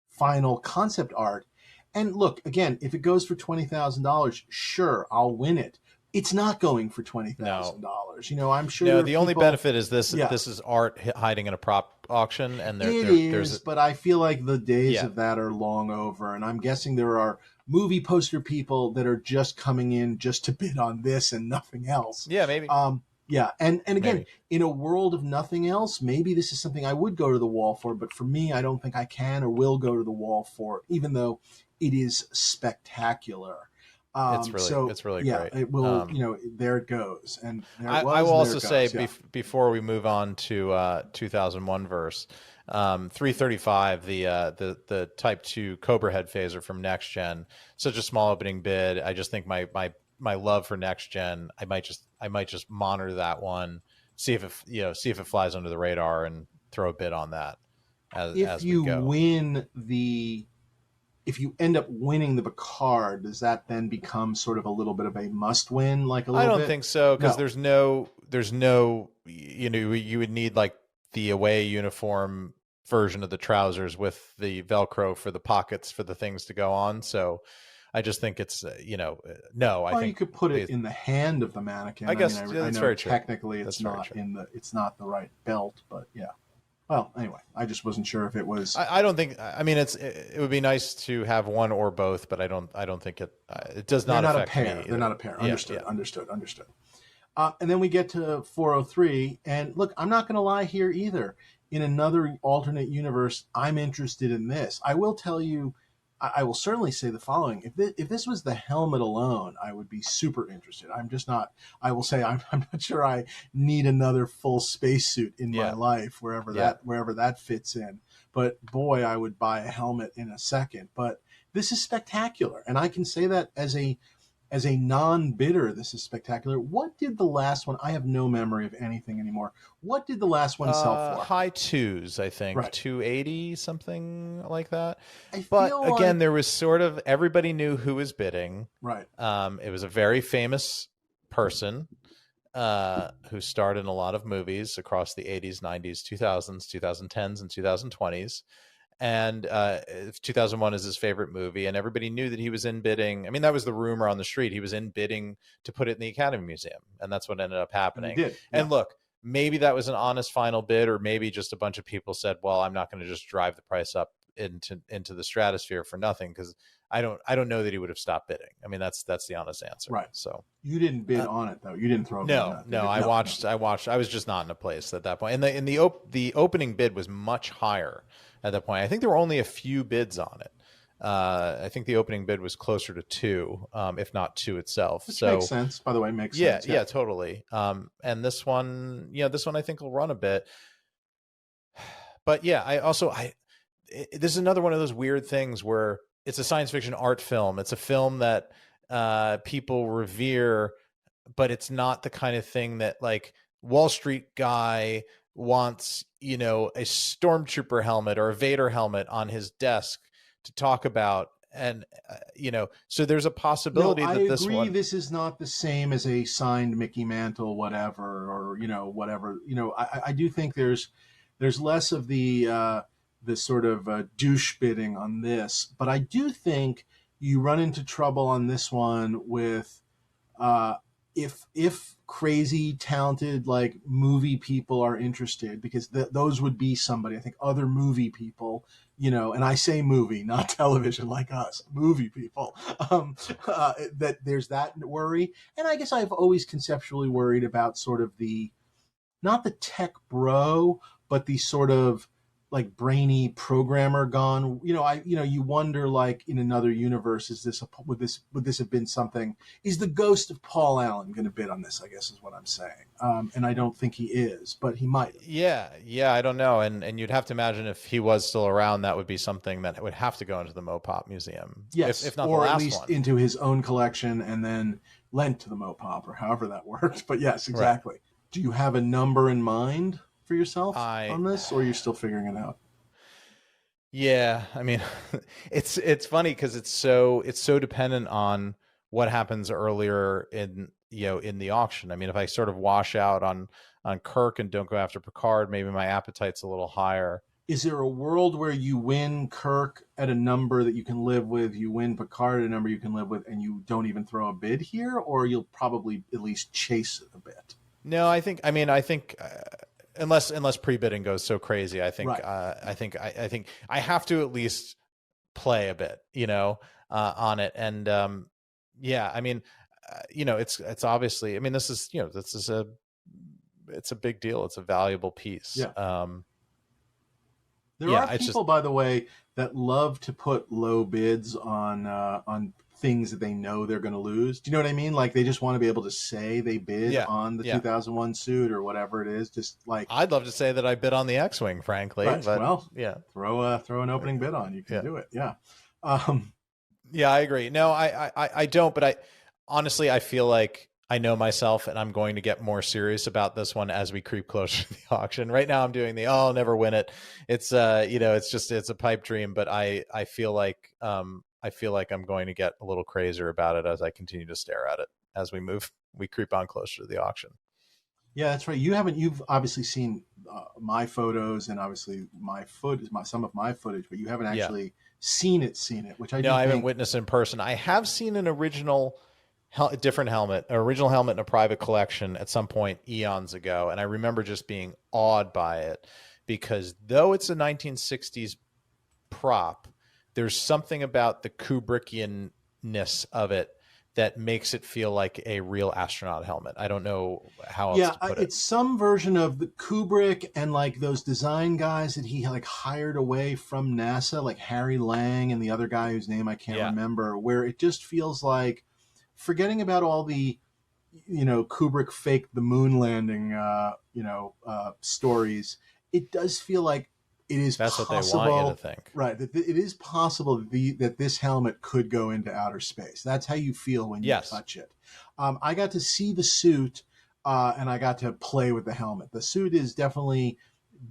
final concept art. And look, again, if it goes for $20,000, sure, I'll win it. It's not going for No. $20,000. You know, I'm sure No, there are the only people. benefit is this. Yeah, This is art hiding in a prop auction, and it there's is, but I feel like the days yeah, of that are long over. And I'm guessing there are movie poster people that are just coming in just to bid on this and nothing else. yeah, maybe, Yeah, and again, maybe. in a world of nothing else, maybe this is something I would go to the wall for. But for me, I don't think I can or will go to the wall for, even though it is spectacular. So It's really yeah, great. it will. You know, there it goes, and there it I was, will and there also it say goes. Yeah. before we move on to 2001 verse, 335, the Type 2 Cobra head phaser from Next Gen, such a small opening bid. I just think my love for Next Gen, I might just monitor that one, see if it flies under the radar and throw a bid on that If as we you go. win the if you end up winning the Picard, does that then become sort of a little bit of a must win, like a I little don't bit? think so, because No. there's no, you would need like the away uniform version of the trousers with the Velcro for the pockets for the things to go on. So I just think it's no, I Well, you think could put it they, in the hand of the mannequin. I I mean, guess yeah, I that's know very true. technically That's very true. it's not the right belt, but yeah. Well, anyway, I just wasn't sure if it was. I don't think. I mean, it would be nice to have one or both, but I don't think it does They're not not a affect me pair. They're not either. a pair. Yeah, Understood. yeah. Understood. Understood. And then we get to 403. And look, I'm not going to lie here either. In another alternate universe, I'm interested in this. I will tell you, I will certainly say the following. If this was the helmet alone, I would be super interested. I'm just not, I will say, I'm not sure I need another full spacesuit in my Yeah, life, yeah. wherever that fits in. But boy, I would buy a helmet in a second. But this is spectacular. And I can say that as a non-bidder, this is spectacular. What did the last one? I have no memory of anything anymore. What did the last one sell for? High twos, I think, Right. 280, something like that. I But feel again, like there was sort of everybody knew who was bidding. right. It was a very famous person who starred in a lot of movies across the 80s, 90s, 2000s, 2010s, and 2020s. And 2001 is his favorite movie, and everybody knew that he was in bidding. I mean, that was the rumor on the street. He was in bidding to put it in the Academy Museum, and that's what ended up And he happening. did. Yeah. And look, maybe that was an honest final bid, or maybe just a bunch of people said, "Well, I'm not going to just drive the price up into the stratosphere for nothing," because I don't know that he would have stopped bidding. I mean, that's the honest answer. Right. So You didn't bid on it though. You didn't throw a bid on no, it. no, I watched. I was just not in a place at that point. And the opening bid was much higher at that point. I think there were only a few bids on it. I think the opening bid was closer to two, if not two itself. Which So makes sense. By the way, makes yeah, sense. yeah, totally. And this one, this one I think will run a bit. But yeah, this is another one of those weird things where it's a science fiction art film. It's a film that people revere, but it's not the kind of thing that like Wall Street guy wants, a Stormtrooper helmet or a Vader helmet on his desk to talk about. And, so there's a possibility I that this agree. one, This is not the same as a signed Mickey Mantle, whatever, or whatever. I do think there's less of the sort of douche bidding on this, but I do think you run into trouble on this one with uh, if crazy talented like movie people are interested, because those would be somebody, I think, other movie people, and I say movie, not television like us, movie people, that there's that worry. And I guess I've always conceptually worried about sort of not the tech bro, but the sort of like brainy programmer gone. You wonder, like, in another universe, would this have been something? Is the ghost of Paul Allen going to bid on this? I guess is what I'm saying. And I don't think he is, but he might. yeah, I don't know. And you'd have to imagine if he was still around, that would be something that would have to go into the Mopop Museum. Yes, if not or the at last least one. into his own collection and then lent to the Mopop, or however that worked. But yes, exactly. Right. Do you have a number in mind for yourself on this, or are you still figuring it out? Yeah, I mean, it's funny because it's so dependent on what happens earlier in in the auction. I mean, if I sort of wash out on Kirk and don't go after Picard, maybe my appetite's a little higher. Is there a world where you win Kirk at a number that you can live with, you win Picard at a number you can live with, and you don't even throw a bid here, or you'll probably at least chase it a bit? No, I think unless pre-bidding goes so crazy, I think Right. I think I have to at least play a bit, on it. And I mean, it's obviously, I mean, this is it's a big deal. It's a valuable piece. Yeah. There are people, by the way, that love to put low bids on things that they know they're going to lose. Do you know what I mean? Like they just want to be able to say they bid on the 2001 suit or whatever it is. Just like I'd love to say that I bid on the X-wing, frankly. Right. But, well, throw an opening bid on. You can do it. Yeah. Yeah, I agree. No, I don't. But honestly, I feel like I know myself, and I'm going to get more serious about this one as we creep closer to the auction. Right now, I'm doing I'll never win it. It's it's a pipe dream. But I feel like I'm going to get a little crazier about it as I continue to stare at it as we creep on closer to the auction. Yeah, that's right. You've obviously seen my photos and obviously some of my footage, but you haven't actually seen it, which I haven't witnessed in person. I have seen an original different helmet, an original helmet in a private collection at some point eons ago. And I remember just being awed by it because though it's a 1960s prop, there's something about the Kubrickian-ness of it that makes it feel like a real astronaut helmet. I don't know how else to put it. It's some version of the Kubrick and like those design guys that he like hired away from NASA, like Harry Lang and the other guy whose name I can't remember, where it just feels like, forgetting about all the, Kubrick faked the moon landing, stories, it does feel like it is possible. That's what they want you to think. Right. That it is possible that this helmet could go into outer space. That's how you feel when you touch it. I got to see the suit and I got to play with the helmet. The suit is definitely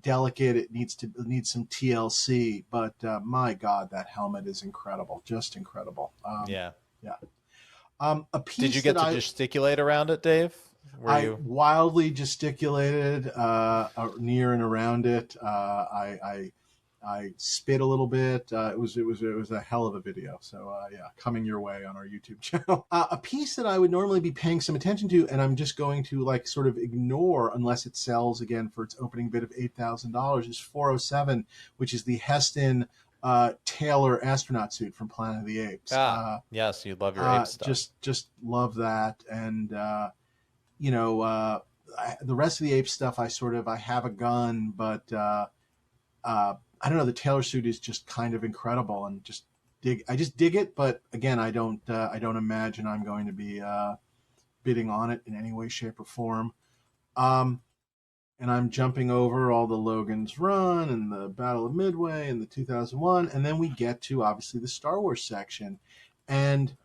delicate. It needs some TLC, but my God, that helmet is incredible. Just incredible. Yeah. A piece Did you get to gesticulate around it, Dave? I wildly gesticulated near and around it. I spit a little bit. It was a hell of a video. So coming your way on our YouTube channel. A piece that I would normally be paying some attention to, and I'm just going to like sort of ignore unless it sells again for its opening bid of $8,000 is 407, which is the Heston Taylor astronaut suit from Planet of the Apes. Yes, you love your ape stuff. Just love that, and the rest of the ape stuff. I have a gun, but I don't know. The Taylor suit is just kind of incredible, and I just dig it. But again, I don't imagine I'm going to be bidding on it in any way, shape, or form. And I'm jumping over all the Logan's Run and the Battle of Midway and the 2001. And then we get to, obviously, the Star Wars section. And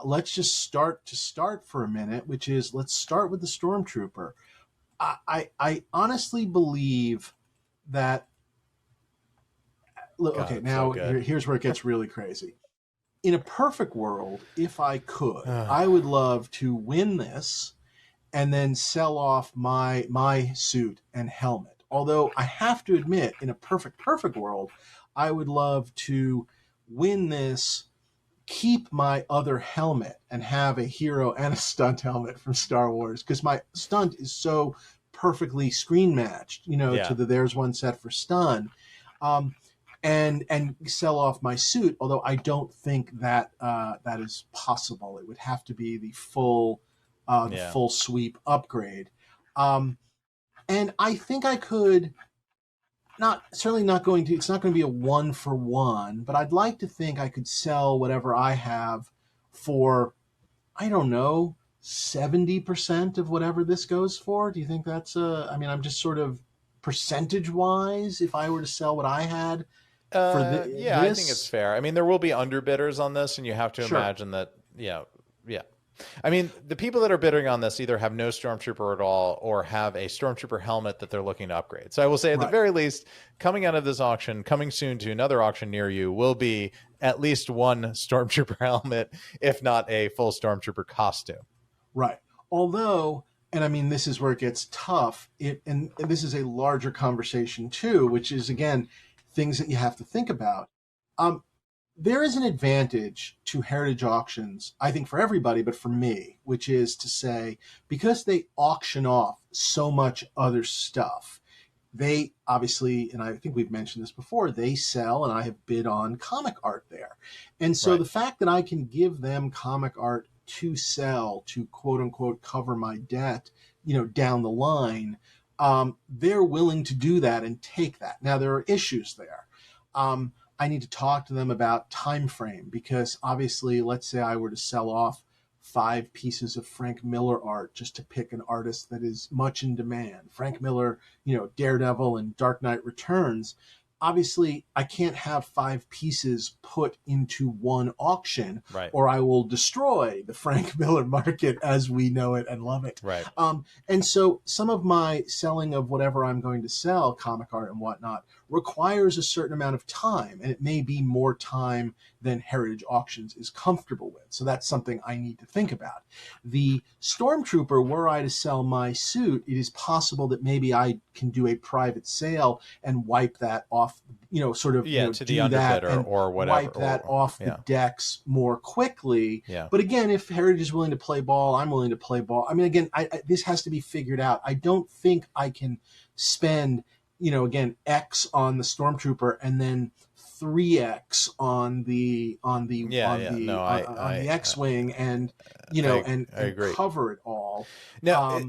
let's just start for a minute, which is let's start with the Stormtrooper. I honestly believe that... Look, okay, now here's where it gets really crazy. In a perfect world, if I could, I would love to win this and then sell off my suit and helmet. Although I have to admit, in a perfect world, I would love to win this, keep my other helmet, and have a hero and a stunt helmet from Star Wars, because my stunt is so perfectly screen matched, to the There's One set for stun, and sell off my suit. Although I don't think that that is possible. It would have to be the full sweep upgrade. And I think I could, it's not going to be a 1-for-1, but I'd like to think I could sell whatever I have for, I don't know, 70% of whatever this goes for. Do you think that's I'm just sort of percentage wise, if I were to sell what I had for this? I think it's fair. I mean, there will be underbidders on this, and you have to imagine that, I mean, the people that are bidding on this either have no Stormtrooper at all or have a Stormtrooper helmet that they're looking to upgrade. So I will say, at the very least, coming out of this auction, coming soon to another auction near you, will be at least one Stormtrooper helmet, if not a full Stormtrooper costume. Right. Although, and I mean, this is where it gets tough. And this is a larger conversation too, which is again things that you have to think about. Um, there is an advantage to heritage auctions, I think, for everybody, but for me, which is to say, because they auction off so much other stuff, they obviously, and I think we've mentioned this before, they sell, and I have bid on comic art there. And so the fact that I can give them comic art to sell, to quote unquote cover my debt, down the line, they're willing to do that and take that. Now, there are issues there. I need to talk to them about time frame, because obviously, let's say I were to sell off 5 pieces of Frank Miller art, just to pick an artist that is much in demand. Frank Miller, Daredevil and Dark Knight Returns. Obviously, I can't have 5 pieces put into one auction, or I will destroy the Frank Miller market as we know it and love it. Right. And so some of my selling of whatever I'm going to sell, comic art and whatnot, requires a certain amount of time, and it may be more time than Heritage Auctions is comfortable with. So that's something I need to think about. The Stormtrooper, were I to sell my suit, it is possible that maybe I can do a private sale and wipe that off, to the underbidder or whatever. Wipe that off the decks more quickly. Yeah. But again, if Heritage is willing to play ball, I'm willing to play ball. I mean, again, this has to be figured out. I don't think I can spend, again, X on the Stormtrooper and then 3X on the X-wing and cover it all. Now,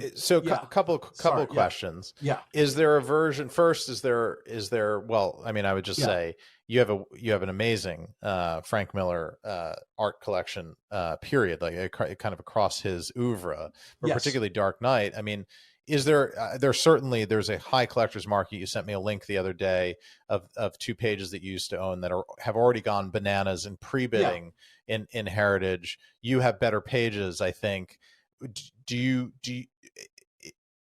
couple questions. Yeah. Is there a version? First, is there? Well, I mean, I would just say you have an amazing Frank Miller art collection. Period, like kind of across his oeuvre, but particularly Dark Knight. I mean, is there? There's a high collector's market. You sent me a link the other day of 2 pages that you used to own that have already gone bananas in pre-bidding in Heritage. You have better pages, I think.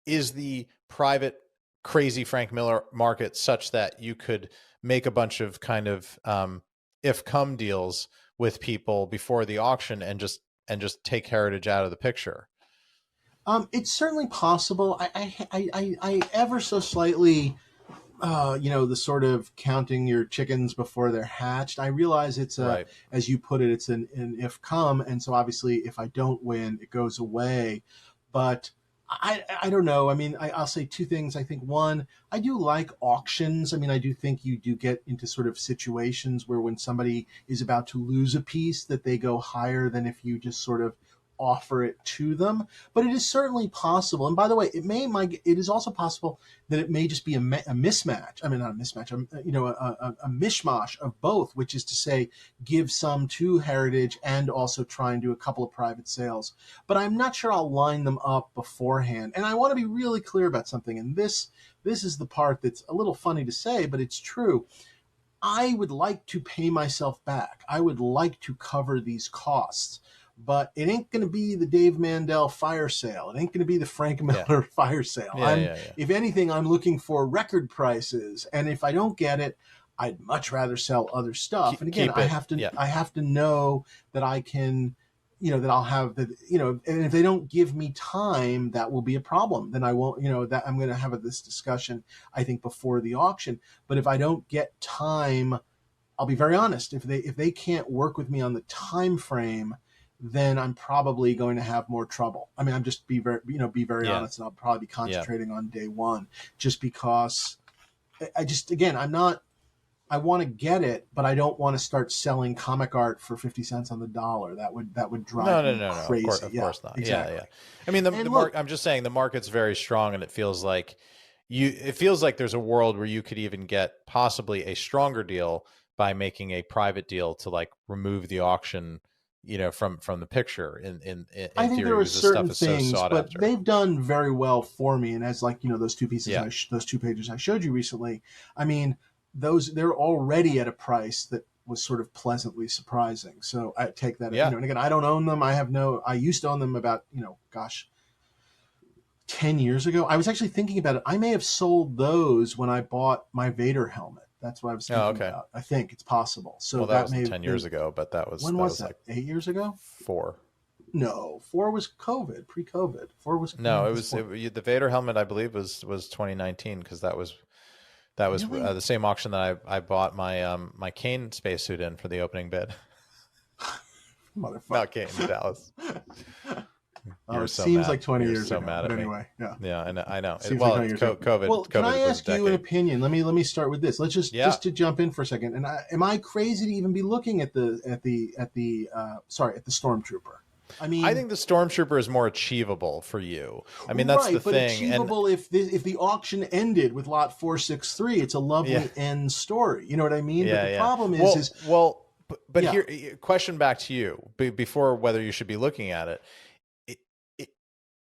Is the private crazy Frank Miller market such that you could make a bunch of kind of if come deals with people before the auction and just take Heritage out of the picture? It's certainly possible. I ever so slightly, the sort of counting your chickens before they're hatched. I realize it's as you put it, it's an if come. And so obviously if I don't win, it goes away. But I don't know. I mean, I'll say 2 things. I think one, I do like auctions. I mean, I do think you do get into sort of situations where when somebody is about to lose a piece that they go higher than if you just sort of offer it to them. But it is certainly possible. And by the way, it is also possible that it may just be a mismatch. I mean, not a mismatch, a mishmash of both, which is to say, give some to Heritage and also try and do a couple of private sales. But I'm not sure I'll line them up beforehand. And I want to be really clear about something. And this is the part that's a little funny to say, but it's true. I would like to pay myself back. I would like to cover these costs. But it ain't going to be the Dave Mandel fire sale. It ain't going to be the Frank Miller fire sale. If anything, I'm looking for record prices. And if I don't get it, I'd much rather sell other stuff. And again, I have to know that I can, that I'll have the, and if they don't give me time, that will be a problem. Then I won't, that I'm going to have this discussion, I think, before the auction. But if I don't get time, I'll be very honest. If they can't work with me on the time frame, then I'm probably going to have more trouble. I mean, I'm just be very honest, and I'll probably be concentrating on day one, just because I want to get it, but I don't want to start selling comic art for 50 cents on the dollar. That would drive me crazy. Of course not. Exactly. Yeah. I mean, I'm just saying the market's very strong, and it feels like there's a world where you could even get possibly a stronger deal by making a private deal to like remove the auction, from the picture. In I think theory, there are certain stuff things, so but after. They've done very well for me. And as those 2 pieces, those 2 pages I showed you recently, I mean, they're already at a price that was sort of pleasantly surprising. So I take that. And again, I don't own them. I used to own them about 10 years ago. I was actually thinking about it. I may have sold those when I bought my Vader helmet. That's what I was thinking about. I think it's possible. So that was 10 years ago, but that was when was that? Like 8 years ago? 4. No, 4 was COVID, pre-COVID. 4 was No, the Vader helmet, I believe, was 2019, because that was Really? the same auction that I bought my Kane spacesuit in for the opening bid. Motherfucker. Not Kane, Dallas. You're It so seems mad. like 20 You're years so ago. mad But at me. anyway, yeah. Yeah, I know. Seems Well, like it's 20 years ago. COVID. Well, can COVID I was ask a you an decade. opinion? Let me start with this. Let's just to jump in for a second. And am I crazy to even be looking at the Stormtrooper? I mean, I think the Stormtrooper is more achievable for you. I mean, that's right, the but thing. achievable if the auction ended with lot 463, it's a lovely end story. You know what I mean? Yeah, but the yeah. problem But yeah. here, question back to you before whether you should be looking at it.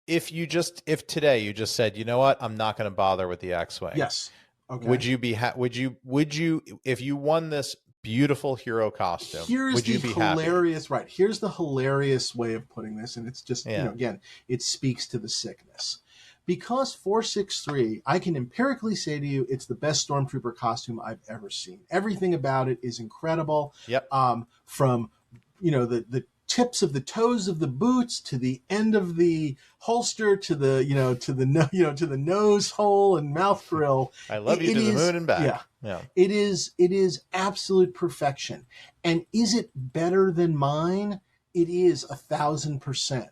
If today you just said, you know what, I'm not going to bother with the X-wing. Yes. Okay. Would you be would you if you won this beautiful hero costume? Would you be hilarious happy? right? Here's the hilarious way of putting this, and it's just again, it speaks to the sickness. Because 463, I can empirically say to you, it's the best Stormtrooper costume I've ever seen. Everything about it is incredible. Yep. From the tips of the toes of the boots to the end of the holster to the to the nose hole and mouth grill. I love you to the moon and back. Yeah. It is absolute perfection. And is it better than mine? It is 1,000%.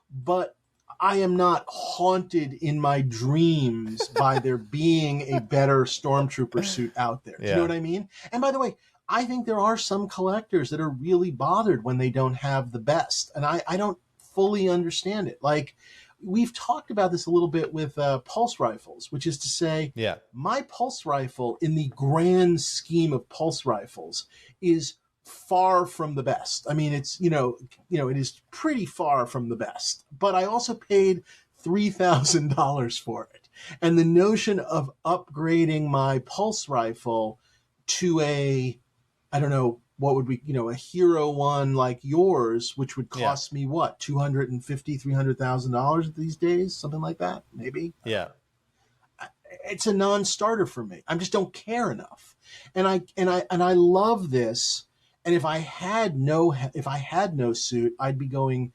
But I am not haunted in my dreams by there being a better Stormtrooper suit out there. Do you know what I mean? And by the way, I think there are some collectors that are really bothered when they don't have the best. And I don't fully understand it. Like, we've talked about this a little bit with pulse rifles, which is to say, my pulse rifle in the grand scheme of pulse rifles is far from the best. I mean, it's, it is pretty far from the best, but I also paid $3,000 for it. And the notion of upgrading my pulse rifle to I don't know, what would we, a Hero one like yours, which would cost me what, $250,000, $300,000 these days, something like that, maybe. Yeah, it's a non-starter for me. I just don't care enough, and I love this. And if I had no suit, I'd be going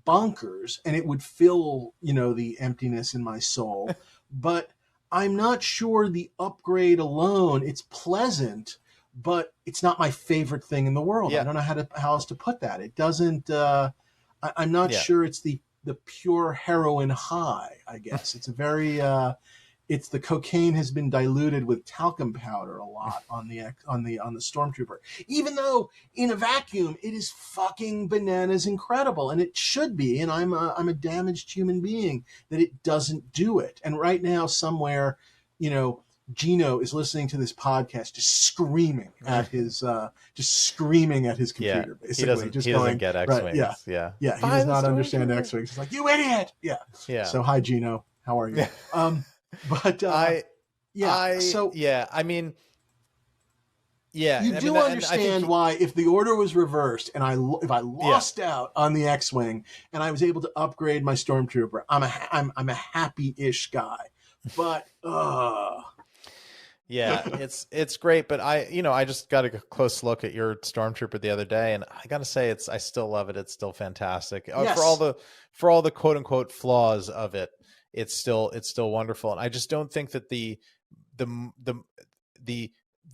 bonkers, and it would fill the emptiness in my soul. But I'm not sure the upgrade alone. It's pleasant, but it's not my favorite thing in the world. I don't know how else to put that. It doesn't. I'm not sure it's the pure heroin high. I guess it's a very. It's the cocaine has been diluted with talcum powder a lot on the Stormtrooper. Even though in a vacuum it is fucking bananas incredible, and it should be. And I'm a damaged human being that it doesn't do it. And right now somewhere, Gino is listening to this podcast, just screaming at his computer. Basically, he doesn't get X-wings. Right, he does not understand X-wings. He's like, you idiot. Yeah. So hi, Gino. How are you? But I mean, you do understand why, if the order was reversed and if I lost out on the X-wing and I was able to upgrade my Stormtrooper, I'm a happy-ish guy. But it's great. But I just got a close look at your Stormtrooper the other day, and I got to say, I still love it. It's still fantastic. Yes. For all the quote unquote flaws of it. It's still wonderful. And I just don't think that the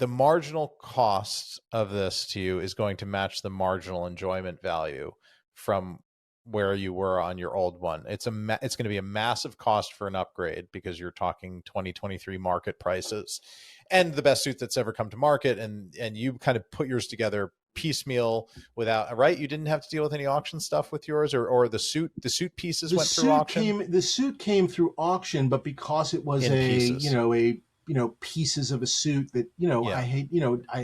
marginal cost of this to you is going to match the marginal enjoyment value from where you were on your old one. It's going to be a massive cost for an upgrade, because you're talking 2023 market prices and the best suit that's ever come to market. And you kind of put yours together piecemeal without, right? You didn't have to deal with any auction stuff with yours, or the suit pieces went through auction. The suit came through auction, but because it was pieces of a suit that, I hate,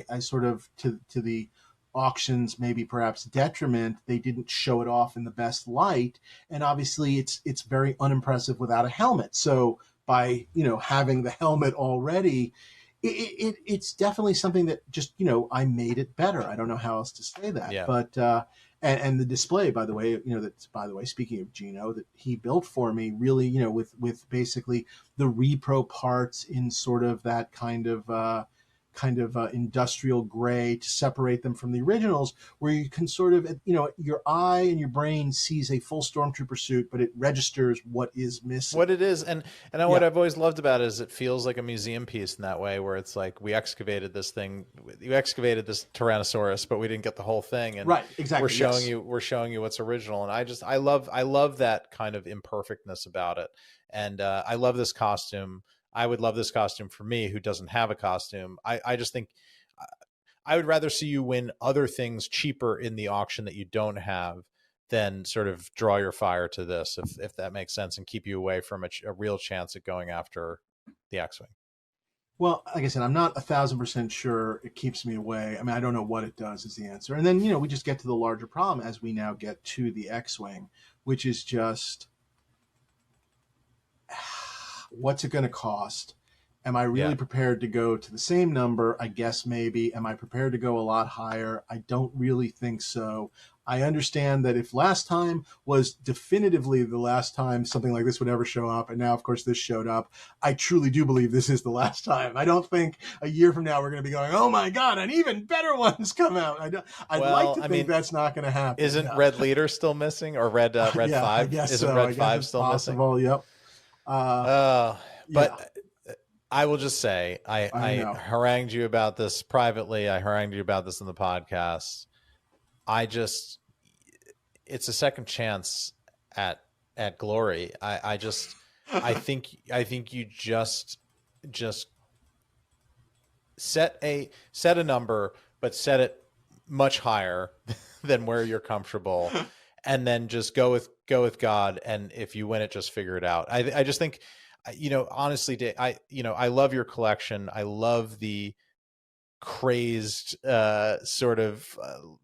I sort of to the auctions, maybe perhaps detriment, they didn't show it off in the best light. And obviously it's very unimpressive without a helmet. So by, having the helmet already, it's definitely something that just, I made it better. I don't know how else to say that. Yeah. But and the display, by the way, speaking of Gino, that he built for me, really, with basically the repro parts in sort of that kind of kind of industrial gray to separate them from the originals, where you can sort of, your eye and your brain sees a full Stormtrooper suit, but it registers what is missing. What it is. And what I've always loved about it is it feels like a museum piece in that way, where it's like, we excavated this thing, you excavated this Tyrannosaurus, but we didn't get the whole thing. And right, exactly. We're showing you what's original. And I love that kind of imperfectness about it. And I love this costume. I would love this costume for me, who doesn't have a costume. I just think I would rather see you win other things cheaper in the auction that you don't have than sort of draw your fire to this, if that makes sense, and keep you away from a real chance at going after the X-Wing. Well, like I said, I'm not 1,000% sure it keeps me away. I mean, I don't know what it does is the answer. And then, we just get to the larger problem as we now get to the X-Wing, which is just, what's it going to cost? Am I really prepared to go to the same number? I guess maybe. Am I prepared to go a lot higher? I don't really think so. I understand that if last time was definitively the last time something like this would ever show up, and now, of course, this showed up, I truly do believe this is the last time. I don't think a year from now we're going to be going, oh my God, and even better ones come out. I'd like to think that's not going to happen. Isn't Red Leader still missing, or Red 5? I guess isn't so. Red 5 still possible. missing? Yep. But I will just say, I harangued you about this privately. I harangued you about this in the podcast. It's a second chance at glory. I think you just set a number, but set it much higher than where you're comfortable, and then just go with God. And if you win it, just figure it out. I just think, honestly, Dave, I love your collection. I love the crazed sort of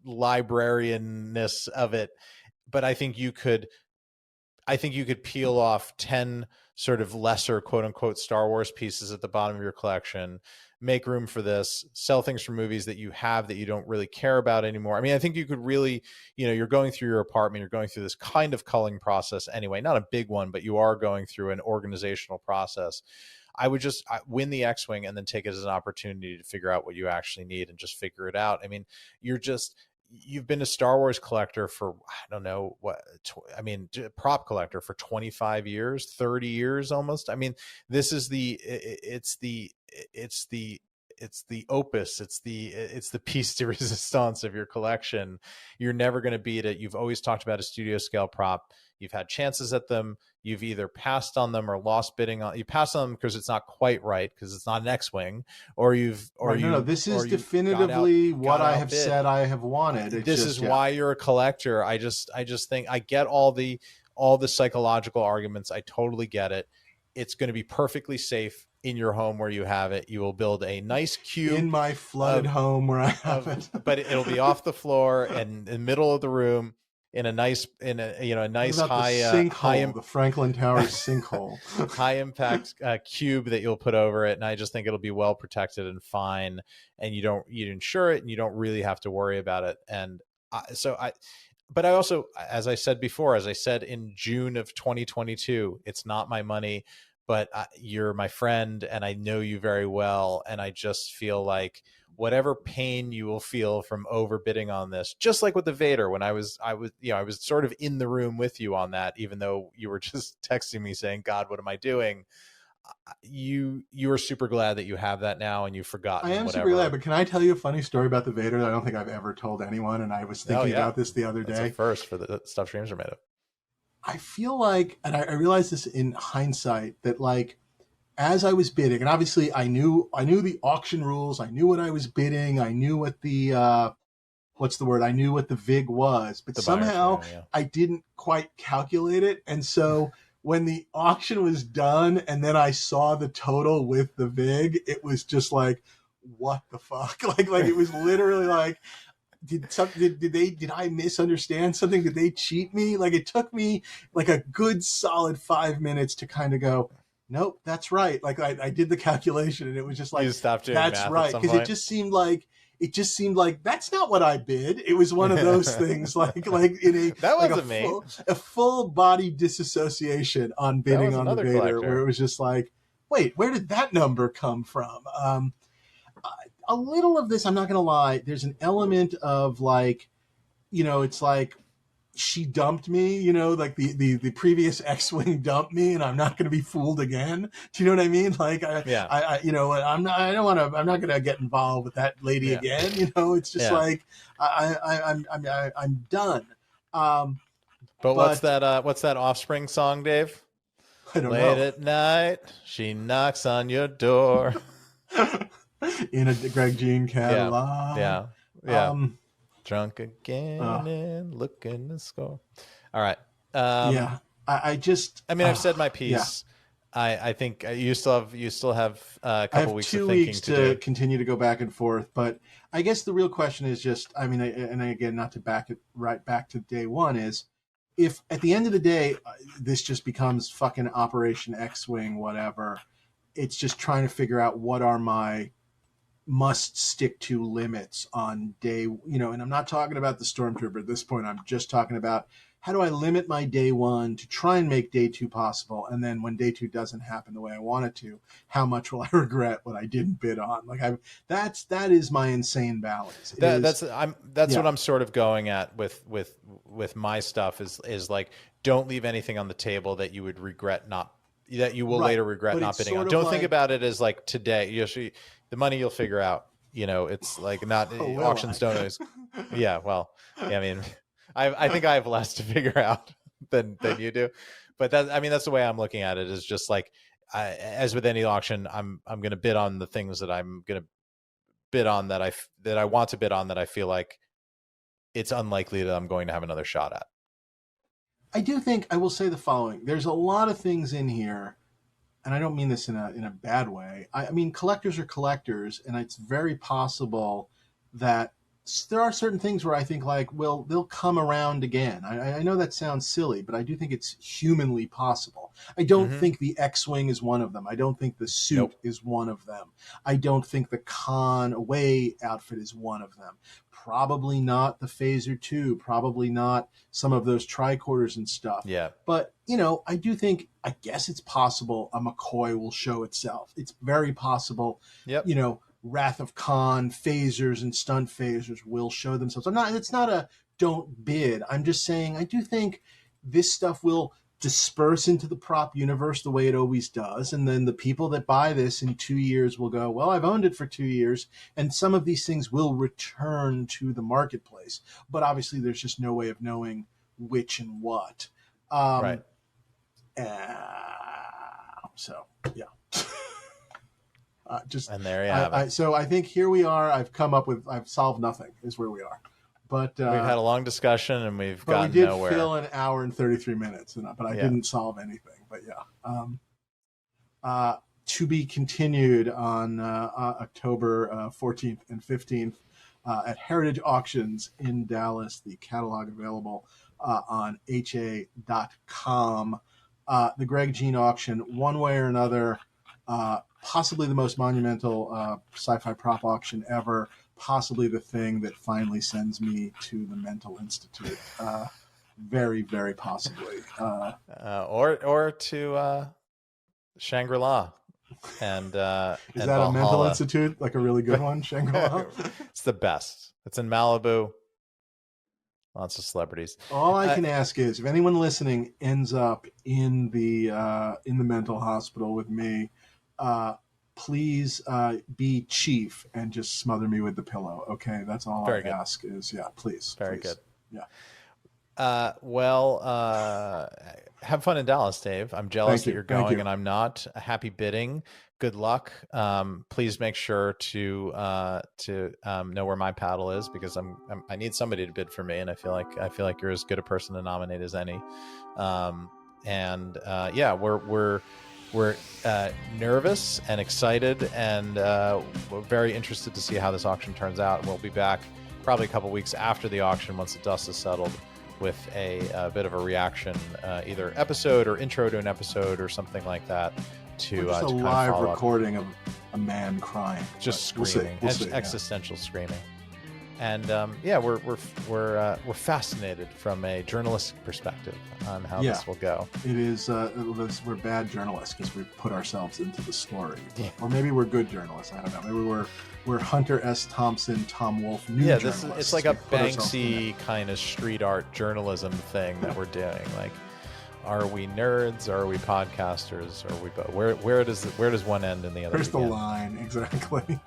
librarianness of it, but I think you could peel off 10 sort of lesser quote unquote Star Wars pieces at the bottom of your collection, make room for this, sell things from movies that you have that you don't really care about anymore. I mean, I think you could really, you're going through your apartment, you're going through this kind of culling process anyway, not a big one, but you are going through an organizational process. I would just win the X-Wing and then take it as an opportunity to figure out what you actually need and just figure it out. I mean, you've been a Star Wars collector for, I don't know what, prop collector for 25 years, 30 years almost. I mean, this is it's the opus. It's the piece de resistance of your collection. You're never going to beat it. You've always talked about a studio scale prop. You've had chances at them. You've either passed on them or lost bidding on. You passed on them because it's not quite right, because it's not an X-Wing, this is definitively what I have said I have wanted. This is why you're a collector. I just think I get all the psychological arguments. I totally get it. It's going to be perfectly safe in your home where you have it. You will build a nice cube in my flooded home where I have it, but it'll be off the floor and in the middle of the room. In a nice high the Franklin Tower sinkhole, high impact cube that you'll put over it, and I just think it'll be well protected and fine, and you insure it, and you don't really have to worry about it. And but I also, as I said before, as I said in June of 2022, it's not my money, but you're my friend, and I know you very well, and I just feel like whatever pain you will feel from overbidding on this, just like with the Vader, when I was sort of in the room with you on that, even though you were just texting me saying, God, what am I doing? You are super glad that you have that now, and you've forgotten. I am super glad, but can I tell you a funny story about the Vader that I don't think I've ever told anyone? And I was thinking about this the other day. That's a first for the stuff streams are made of. I feel like, and I realized this in hindsight, that like, as I was bidding, and obviously I knew the auction rules, I knew what I was bidding, I knew what the I knew what the VIG was, but somehow I didn't quite calculate it. And so when the auction was done and then I saw the total with the VIG, it was just like, what the fuck? Like it was literally like, did I misunderstand something? Did they cheat me? Like, it took me like a good solid 5 minutes to kind of go, nope, that's right. Like I did the calculation, and it was just like, you stopped doing that's math right, because it just seemed like that's not what I bid. It was one of those things, like in a that wasn't a full body disassociation on bidding on the Vader, collector. where it was just like, wait, where did that number come from? a little of this, I'm not going to lie, there's an element of like, it's like she dumped me, like the previous X-Wing dumped me, and I'm not going to be fooled again. Do you know what I mean? Like, Yeah. I'm not going to get involved with that lady again. It's just like, I'm done. But what's that Offspring song, Dave? I don't Late know. at night, she knocks on your door. In a Greg Jein catalog. Yeah. Drunk again and looking to score. All right. I've said my piece. Yeah. I think you still have a couple weeks of thinking to continue to go back and forth, but I guess the real question is just, and again, not to back it right back to day one, is if at the end of the day this just becomes fucking Operation X-Wing, whatever, it's just trying to figure out what are my must stick to limits on day, and I'm not talking about the Stormtrooper at this point. I'm just talking about how do I limit my day one to try and make day two possible, and then when day two doesn't happen the way I want it to, how much will I regret what I didn't bid on? Like that is my insane balance. That's what I'm sort of going at with my stuff is like, don't leave anything on the table that you would regret that you will later regret not bidding on. Don't think about it as like today. The money you'll figure out. It's like not auctions don't always. Yeah, well, I mean, I think I have less to figure out than you do, but that's the way I'm looking at it. Is just like, as with any auction, I'm going to bid on the things that I'm going to bid on that I want to bid on that I feel like it's unlikely that I'm going to have another shot at. I do think I will say the following. There's a lot of things in here, and I don't mean this in a bad way. I mean, collectors are collectors, and it's very possible that there are certain things where I think like, well, they'll come around again. I know that sounds silly, but I do think it's humanly possible. I don't think the X-Wing is one of them. I don't think the suit is one of them. I don't think the Khan Away outfit is one of them. Probably not the Phaser 2, probably not some of those tricorders and stuff. Yeah. But, I do think, I guess it's possible a McCoy will show itself. It's very possible, Wrath of Khan, phasers and stunt phasers will show themselves. It's not a don't bid. I'm just saying, I do think this stuff will disperse into the prop universe the way it always does. And then the people that buy this in 2 years will go, well, I've owned it for 2 years. And some of these things will return to the marketplace. But obviously there's just no way of knowing which and what. Right. So, yeah. And there you have it. So I think here we are. I've solved nothing is where we are. But we've had a long discussion and we've gotten nowhere. We did fill an hour and 33 minutes, but I didn't solve anything. But yeah, to be continued on October 14th and 15th at Heritage Auctions in Dallas. The catalog available on ha.com. The Greg Jein auction, one way or another, possibly the most monumental sci-fi prop auction ever. Possibly the thing that finally sends me to the mental institute. Very, very possibly. Or to Shangri-La. And is that Valhalla. A mental institute? Like a really good one, Shangri-La? It's the best. It's in Malibu. Lots of celebrities. All I can ask is, if anyone listening ends up in the mental hospital with me, please be chief and just smother me with the pillow. Okay, that's all I ask. Is please. Very please. good. Yeah. Have fun in Dallas, Dave. I'm jealous that you're going and I'm not. Happy bidding. Good luck. Please make sure to know where my paddle is, because I need somebody to bid for me, and I feel like you're as good a person to nominate as any. We're nervous and excited, and we're very interested to see how this auction turns out. And we'll be back probably a couple weeks after the auction, once the dust is settled, with a bit of a reaction, either episode or intro to an episode or something like that. To just a live recording of a man crying, just screaming, existential screaming. And yeah, we're fascinated from a journalistic perspective on how this will go. It is we're bad journalists because we put ourselves into the story, or maybe we're good journalists. I don't know. Maybe we're Hunter S. Thompson, Tom Wolfe new journalists. It's like a Banksy kind of street art journalism thing that we're doing. Like, are we nerds? Are we podcasters? Are we both? Where does one end and the other? Where's begin? the line exactly?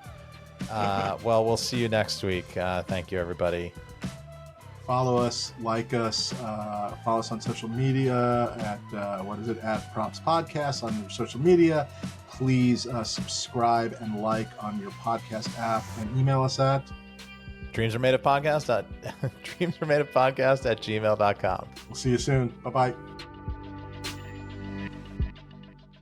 Well, we'll see you next week. Thank you, everybody. Follow us, like us, follow us on social media at Props Podcast on your social media. Please subscribe and like on your podcast app, and email us at dreamsaremadeofpodcast@gmail.com. We'll see you soon. Bye-bye.